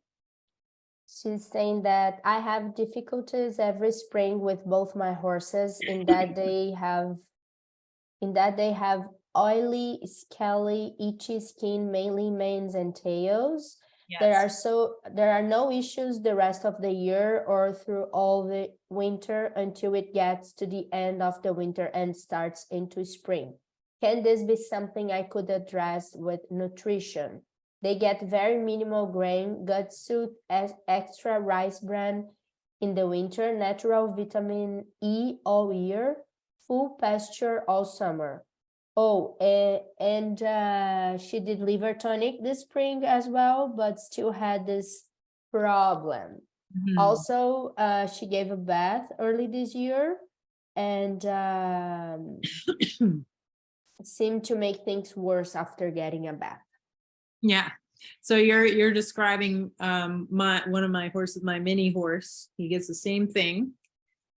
She's saying that I have difficulties every spring with both my horses in that they have oily, scaly, itchy skin, mainly manes and tails. Yes. There are no issues the rest of the year or through all the winter until it gets to the end of the winter and starts into spring. Can this be something I could address with nutrition? They get very minimal grain, gut soothe, extra rice bran in the winter, natural vitamin E all year, full pasture all summer. Oh, and she did liver tonic this spring as well, but still had this problem. Also, she gave a bath early this year, and seemed to make things worse after getting a bath. Yeah. So you're describing one of my horses, my mini horse. He gets the same thing.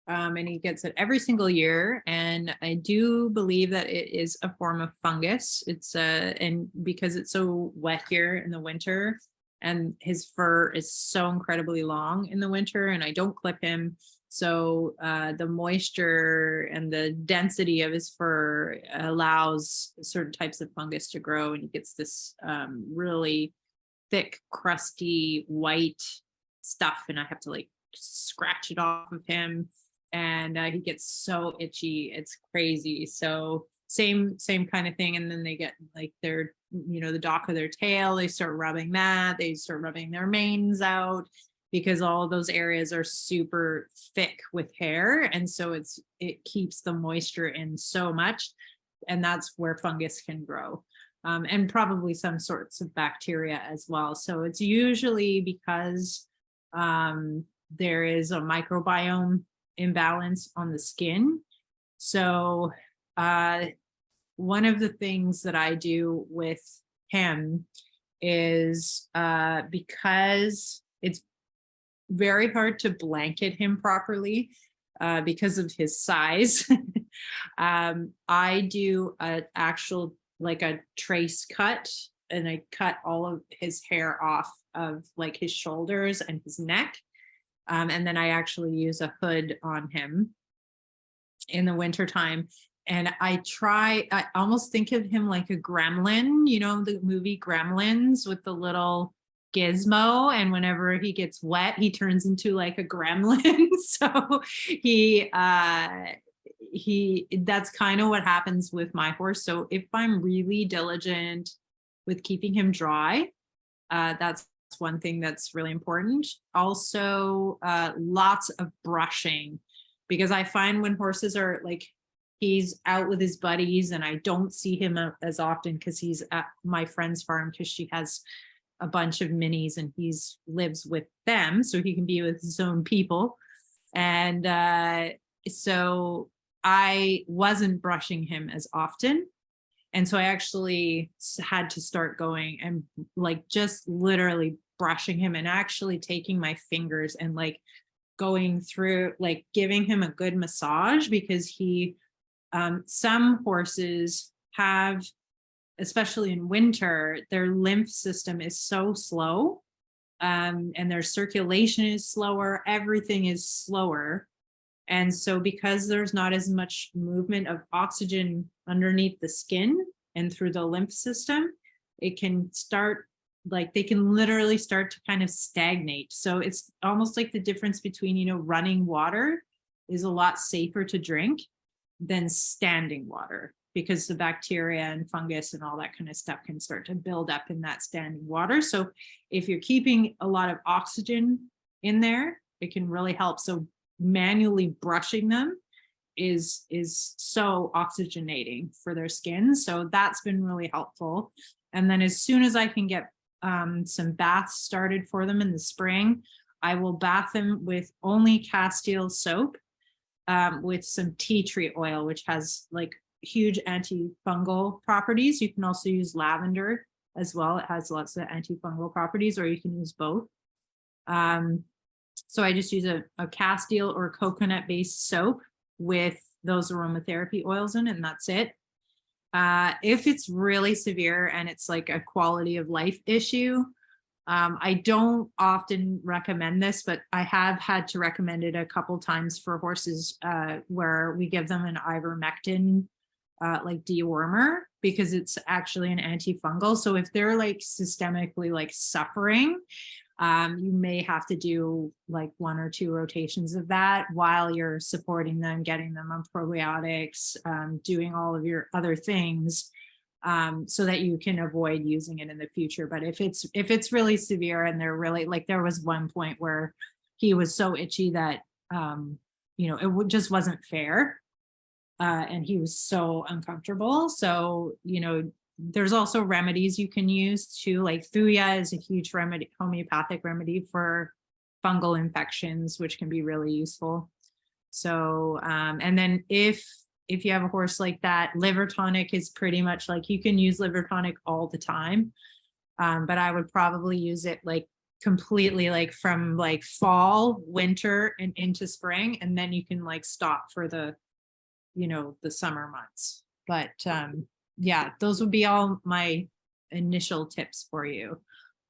And he gets it every single year. And I do believe that it is a form of fungus. It's and because it's so wet here in the winter, and his fur is so incredibly long in the winter, and I don't clip him. So the moisture and the density of his fur allows certain types of fungus to grow, and he gets this really thick, crusty, white stuff, and I have to like scratch it off of him, and he gets so itchy, it's crazy. So same kind of thing. And then they get like their, the dock of their tail, they start rubbing that, they start rubbing their manes out, because all of those areas are super thick with hair, and so it keeps the moisture in so much, and that's where fungus can grow. And probably some sorts of bacteria as well. So it's usually because there is a microbiome imbalance on the skin. So one of the things that I do with him is because it's very hard to blanket him properly because of his size. I do an actual, like a trace cut, and I cut all of his hair off of like his shoulders and his neck. And then I actually use a hood on him in the wintertime. And I almost think of him like a gremlin, the movie Gremlins with the little gizmo. And whenever he gets wet, he turns into like a gremlin. So that's kind of what happens with my horse. So if I'm really diligent with keeping him dry, that's one thing that's really important. Also, lots of brushing, because I find when horses are like, he's out with his buddies and I don't see him as often because he's at my friend's farm, because she has a bunch of minis and he's lives with them, so he can be with his own people. And so I wasn't brushing him as often. And so I actually had to start going and like just literally brushing him, and actually taking my fingers and like going through, like giving him a good massage, because some horses have, especially in winter, their lymph system is so slow, and their circulation is slower, everything is slower. And so because there's not as much movement of oxygen underneath the skin and through the lymph system, it can start, like they can literally start to kind of stagnate. So it's almost like the difference between, running water is a lot safer to drink than standing water, because the bacteria and fungus and all that kind of stuff can start to build up in that standing water. So if you're keeping a lot of oxygen in there, it can really help. So manually brushing them is so oxygenating for their skin. So that's been really helpful. And then as soon as I can get some baths started for them in the spring, I will bath them with only Castile soap with some tea tree oil, which has like huge antifungal properties. You can also use lavender as well. It has lots of antifungal properties, or you can use both. So I just use a Castile or coconut based soap with those aromatherapy oils in it, and that's it. If it's really severe and it's like a quality of life issue, I don't often recommend this, but I have had to recommend it a couple times for horses where we give them an ivermectin like dewormer, because it's actually an antifungal. So if they're like systemically like suffering, you may have to do like 1 or 2 rotations of that while you're supporting them, getting them on probiotics, doing all of your other things, so that you can avoid using it in the future. But if it's really severe and they're really, like, there was one point where he was so itchy that it just wasn't fair, and he was so uncomfortable. So there's also remedies you can use too, like Thuya is a huge remedy, homeopathic remedy for fungal infections, which can be really useful. So, and then if you have a horse like that, liver tonic is pretty much like, you can use liver tonic all the time. But I would probably use it like completely, like from like fall, winter, and into spring, and then you can like stop for the, the summer months. But yeah, those would be all my initial tips for you.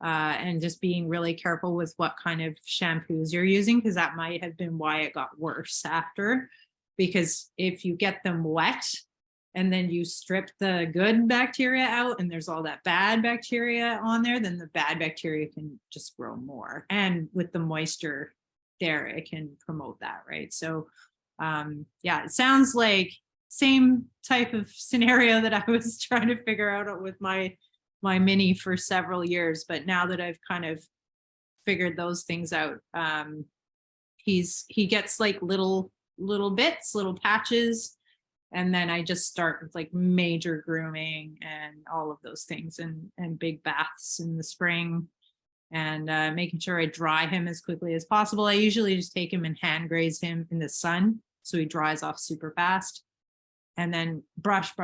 And just being really careful with what kind of shampoos you're using, because that might have been why it got worse after. Because if you get them wet and then you strip the good bacteria out and there's all that bad bacteria on there, then the bad bacteria can just grow more. And with the moisture there, it can promote that, right? So yeah, it sounds like same type of scenario that I was trying to figure out with my mini for several years. But now that I've kind of figured those things out, he gets like little bits, little patches. And then I just start with like major grooming and all of those things, and big baths in the spring, and making sure I dry him as quickly as possible. I usually just take him and hand graze him in the sun so he dries off super fast. And then brush,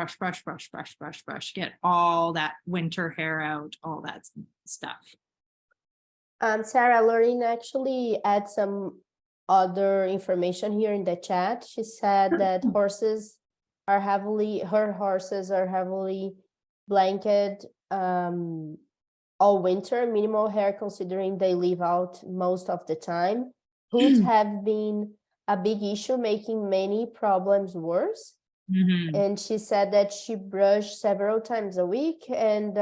get all that winter hair out, all that stuff. Sarah, Lorraine actually add some other information here in the chat. She said that her horses are heavily blanketed all winter, minimal hair considering they live out most of the time. Hoods have been a big issue, making many problems worse. And she said that she brushed several times a week, and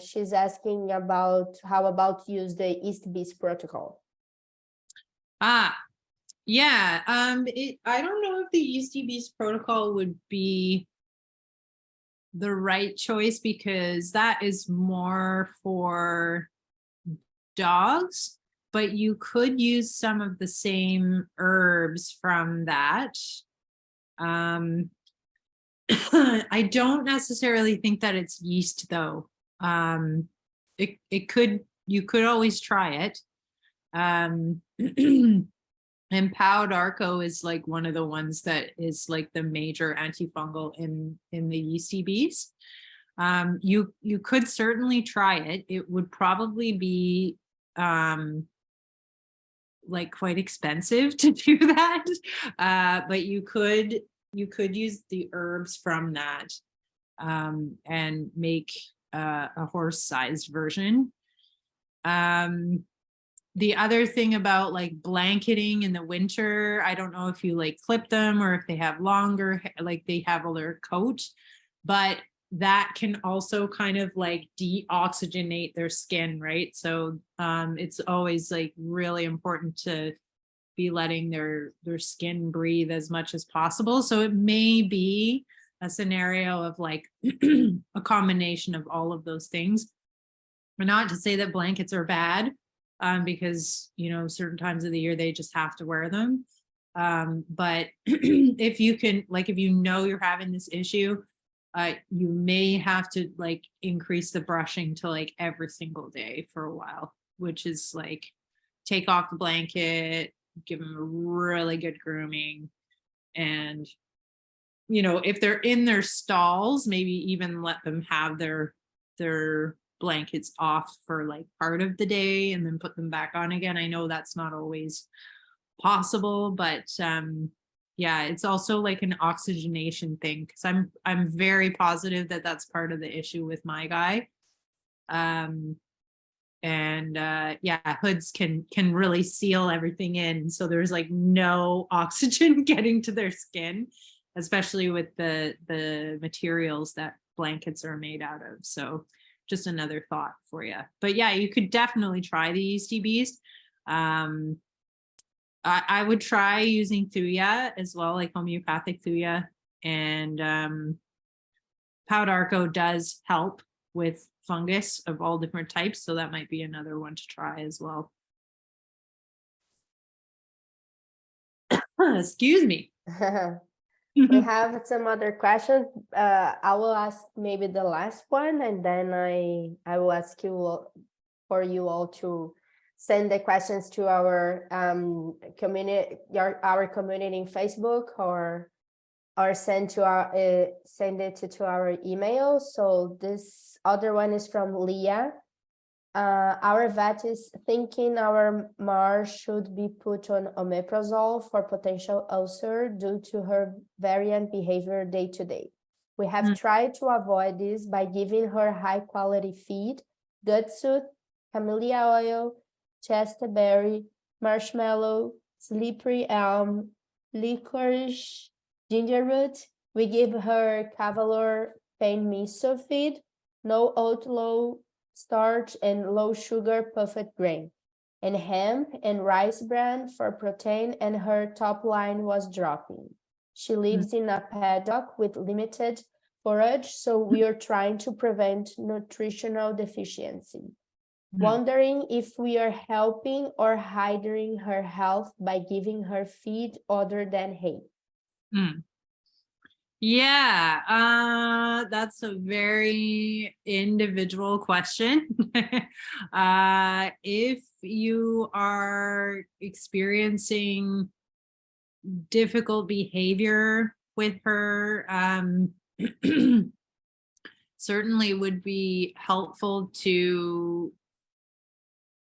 she's asking about how about use the East Beast protocol. Yeah. I don't know if the East Beast protocol would be the right choice, because that is more for dogs, but you could use some of the same herbs from that. I don't necessarily think that it's yeast though. You could always try it. And Pau d'Arco is like one of the ones that is like the major antifungal in the yeasty bees. You could certainly try it. It would probably be like quite expensive to do that, but you could use the herbs from that and make a horse-sized version. The other thing about like blanketing in the winter, I don't know if you like clip them or if they have longer, like they have a their coat, but that can also kind of like deoxygenate their skin, right? So it's always like really important to be letting their skin breathe as much as possible. So it may be a scenario of like a combination of all of those things. But not to say that blankets are bad, because certain times of the year they just have to wear them. But if you can, like, if you're having this issue, you may have to like increase the brushing to like every single day for a while, which is like take off the blanket, give them a really good grooming, and if they're in their stalls, maybe even let them have their blankets off for like part of the day and then put them back on again. I know that's not always possible, but yeah, it's also like an oxygenation thing, because I'm very positive that that's part of the issue with my guy. Yeah, hoods can really seal everything in, so there's like no oxygen getting to their skin, especially with the materials that blankets are made out of. So just another thought for you. But yeah, you could definitely try the yeasty beast. I would try using Thuya as well, like homeopathic Thuya, and Pau d'Arco does help with fungus of all different types, so that might be another one to try as well. Excuse me. We have some other questions. I will ask maybe the last one, and then I will ask you for you all to send the questions to our community, our community in Facebook, or send it to our email. So this other one is from Leah. Our vet is thinking our Mars should be put on omeprazole for potential ulcer due to her variant behavior day to day. We have tried to avoid this by giving her high quality feed, gutsuit, camellia oil, chasteberry, marshmallow, slippery elm, licorice, ginger root. We give her Cavalor pain miso feed, no oat, low starch and low sugar puffed grain, and hemp and rice bran for protein, and her top line was dropping. She lives in a paddock with limited forage, so we are trying to prevent nutritional deficiency. Wondering if we are helping or hindering her health by giving her feed other than hay. Yeah, that's a very individual question. If you are experiencing difficult behavior with her, certainly would be helpful to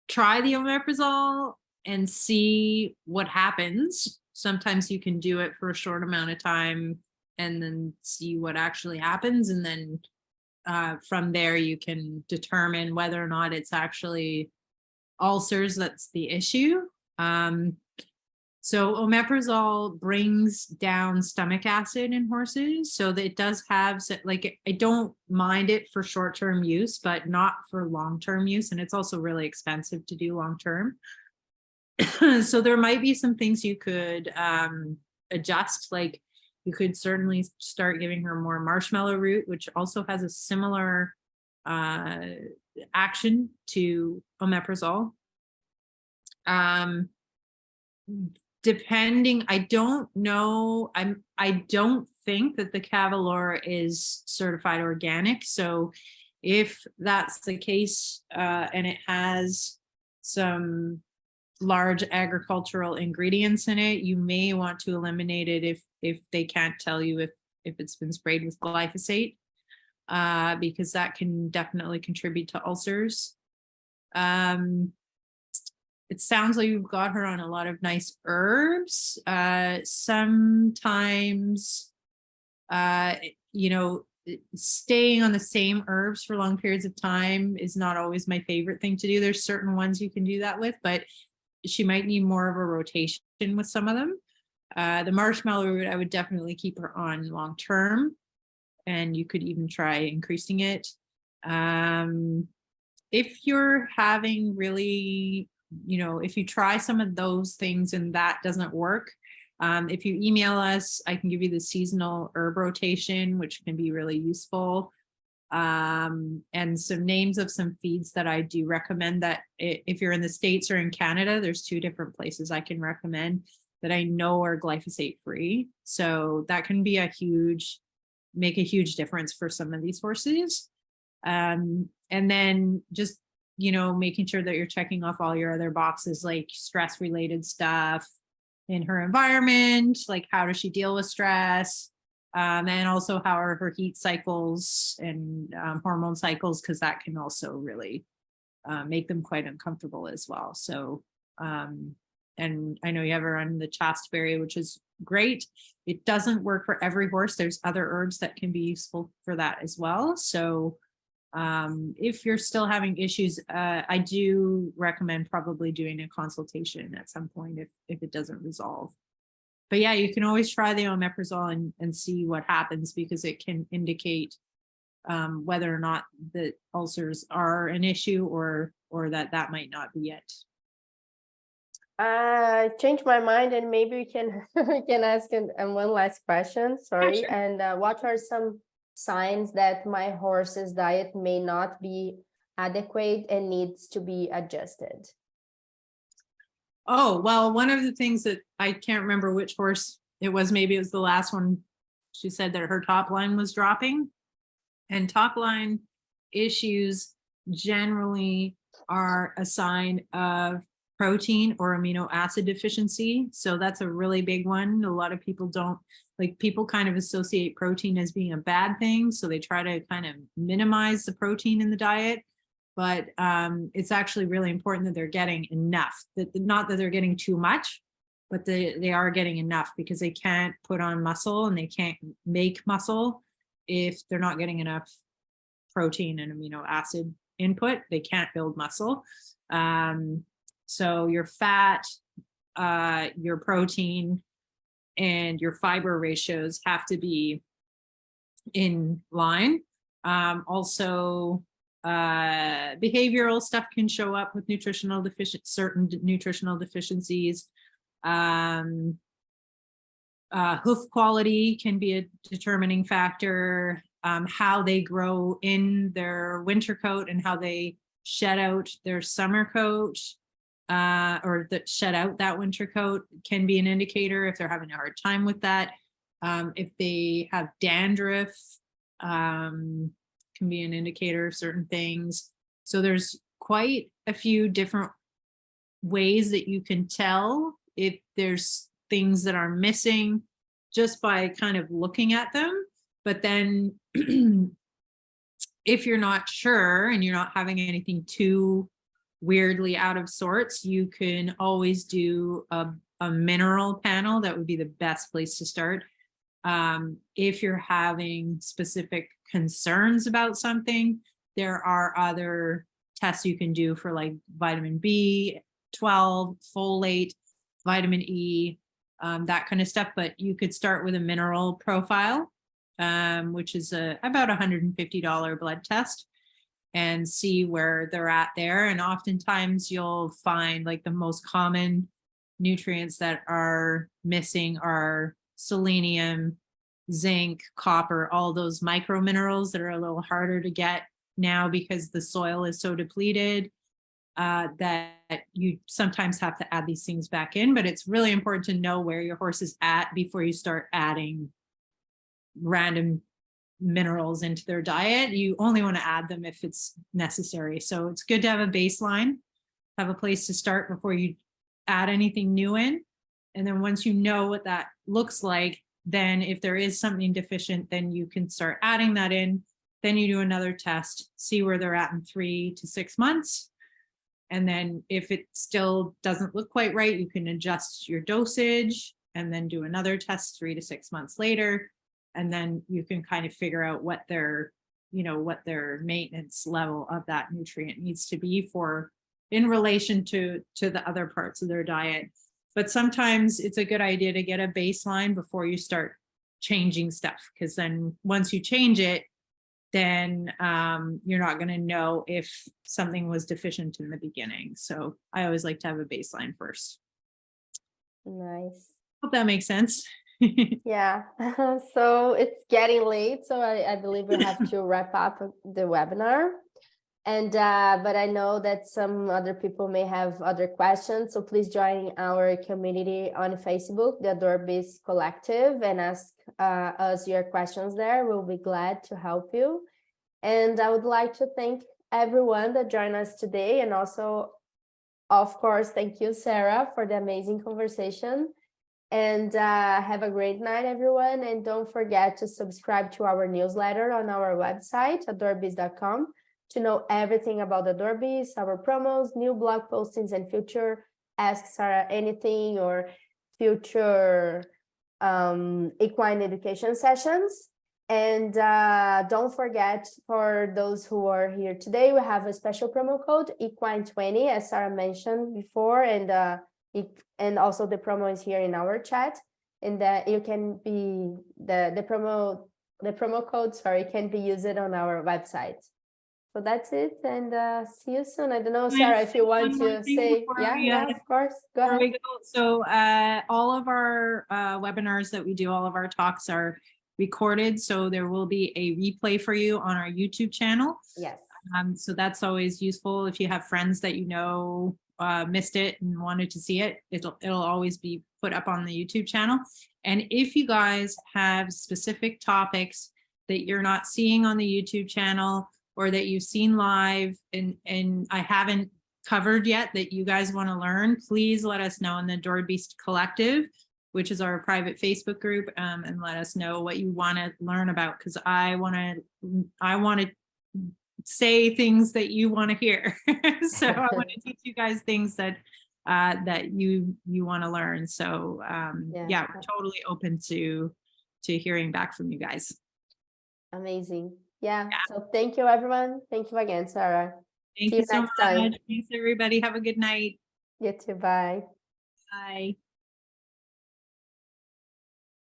try the omeprazole and see what happens. Sometimes you can do it for a short amount of time and then see what actually happens. And then from there, you can determine whether or not it's actually ulcers that's the issue. So omeprazole brings down stomach acid in horses. So that it does have, like, I don't mind it for short-term use, but not for long-term use. And it's also really expensive to do long-term. So there might be some things you could adjust, like you could certainly start giving her more marshmallow root, which also has a similar action to omeprazole. Depending, I don't know, I don't think that the Cavalor is certified organic. So if that's the case, and it has some large agricultural ingredients in it, you may want to eliminate it if they can't tell you if it's been sprayed with glyphosate, because that can definitely contribute to ulcers. It sounds like you've got her on a lot of nice herbs. Sometimes, you know, staying on the same herbs for long periods of time is not always my favorite thing to do. There's certain ones you can do that with, but she might need more of a rotation with some of them. The marshmallow root, I would definitely keep her on long term, and you could even try increasing it. If you're having really, you know, if you try some of those things and that doesn't work, if you email us, I can give you the seasonal herb rotation, which can be really useful. And some names of some feeds that I do recommend, that if you're in the States or in Canada, there's 2 different places I can recommend that I know are glyphosate free. So that can be make a huge difference for some of these horses. And then just, you know, making sure that you're checking off all your other boxes, like stress related stuff in her environment, like how does she deal with stress? And also how are her heat cycles and hormone cycles, because that can also really make them quite uncomfortable as well. So, and I know you have her on the chasteberry, which is great. It doesn't work for every horse. There's other herbs that can be useful for that as well. So if you're still having issues, I do recommend probably doing a consultation at some point if it doesn't resolve. But yeah, you can always try the omeprazole and see what happens, because it can indicate whether or not the ulcers are an issue or that might not be it. I changed my mind, and maybe we can we can ask one last question. Sorry. Sure. And what are some signs that my horse's diet may not be adequate and needs to be adjusted? Oh, well, one of the things that I can't remember which horse it was, maybe it was the last one, she said that her top line was dropping, and top line issues generally are a sign of protein or amino acid deficiency. So that's a really big one. A lot of people don't, like, people kind of associate protein as being a bad thing. So they try to kind of minimize the protein in the diet. But it's actually really important that they're getting enough, that not that they're getting too much, but they are getting enough, because they can't put on muscle and they can't make muscle if they're not getting enough protein and amino acid input. They can't build muscle. So your fat, your protein, and your fiber ratios have to be in line. Also, behavioral stuff can show up with certain nutritional deficiencies. Hoof quality can be a determining factor. How they grow in their winter coat and how they shed out their summer coat, or that shed out that winter coat, can be an indicator if they're having a hard time with that. If they have dandruff, can be an indicator of certain things. So there's quite a few different ways that you can tell if there's things that are missing just by kind of looking at them. But then if you're not sure and you're not having anything too weirdly out of sorts, you can always do a mineral panel. That would be the best place to start. If you're having specific concerns about something, there are other tests you can do for, like, vitamin B12, folate, vitamin E, that kind of stuff. But you could start with a mineral profile, which is about $150 blood test, and see where they're at there. And oftentimes you'll find, like, the most common nutrients that are missing are selenium, zinc, copper, all those micro minerals that are a little harder to get now because the soil is so depleted, that you sometimes have to add these things back in. But it's really important to know where your horse is at before you start adding random minerals into their diet. You only want to add them if it's necessary. So it's good to have a baseline, have a place to start before you add anything new in. And then once you know what that looks like, then if there is something deficient, then you can start adding that in. Then you do another test, see where they're at in 3 to 6 months. And then if it still doesn't look quite right, you can adjust your dosage and then do another test 3 to 6 months later. And then you can kind of figure out what their maintenance level of that nutrient needs to be for in relation to the other parts of their diet. But sometimes it's a good idea to get a baseline before you start changing stuff, because then once you change it, then you're not going to know if something was deficient in the beginning. So I always like to have a baseline first. Nice. Hope that makes sense. Yeah. So it's getting late, so I believe we have to wrap up the webinar. And but I know that some other people may have other questions, so please join our community on Facebook, the Adorbis Collective, and ask us your questions there. We'll be glad to help you. And I would like to thank everyone that joined us today, and also, of course, thank you, Sarah, for the amazing conversation. And have a great night, everyone. And don't forget to subscribe to our newsletter on our website, adorbis.com, to know everything about Adorbis, our promos, new blog postings, and future Ask Sarah Anything or future equine education sessions. And don't forget, for those who are here today, we have a special promo code, Equine20, as Sarah mentioned before, and also the promo is here in our chat, and that you can be the promo code, sorry, can be used on our website. So that's it, and see you soon. I don't know, Sarah, if you want to say, yeah, of course, go ahead. So all of our webinars that we do, all of our talks are recorded, so there will be a replay for you on our YouTube channel. Yes. So that's always useful if you have friends that you know missed it and wanted to see it. It'll always be put up on the YouTube channel. And if you guys have specific topics that you're not seeing on the YouTube channel, or that you've seen live and I haven't covered yet that you guys want to learn, please let us know in the Adored Beast Collective, which is our private Facebook group, and let us know what you want to learn about, because I want to say things that you want to hear. So I want to teach you guys things that you want to learn. So yeah, we're totally open to hearing back from you guys. Amazing. Yeah. So thank you, everyone. Thank you again, Sarah. Thank you so much. Thanks, everybody. Have a good night. You too. Bye. Bye.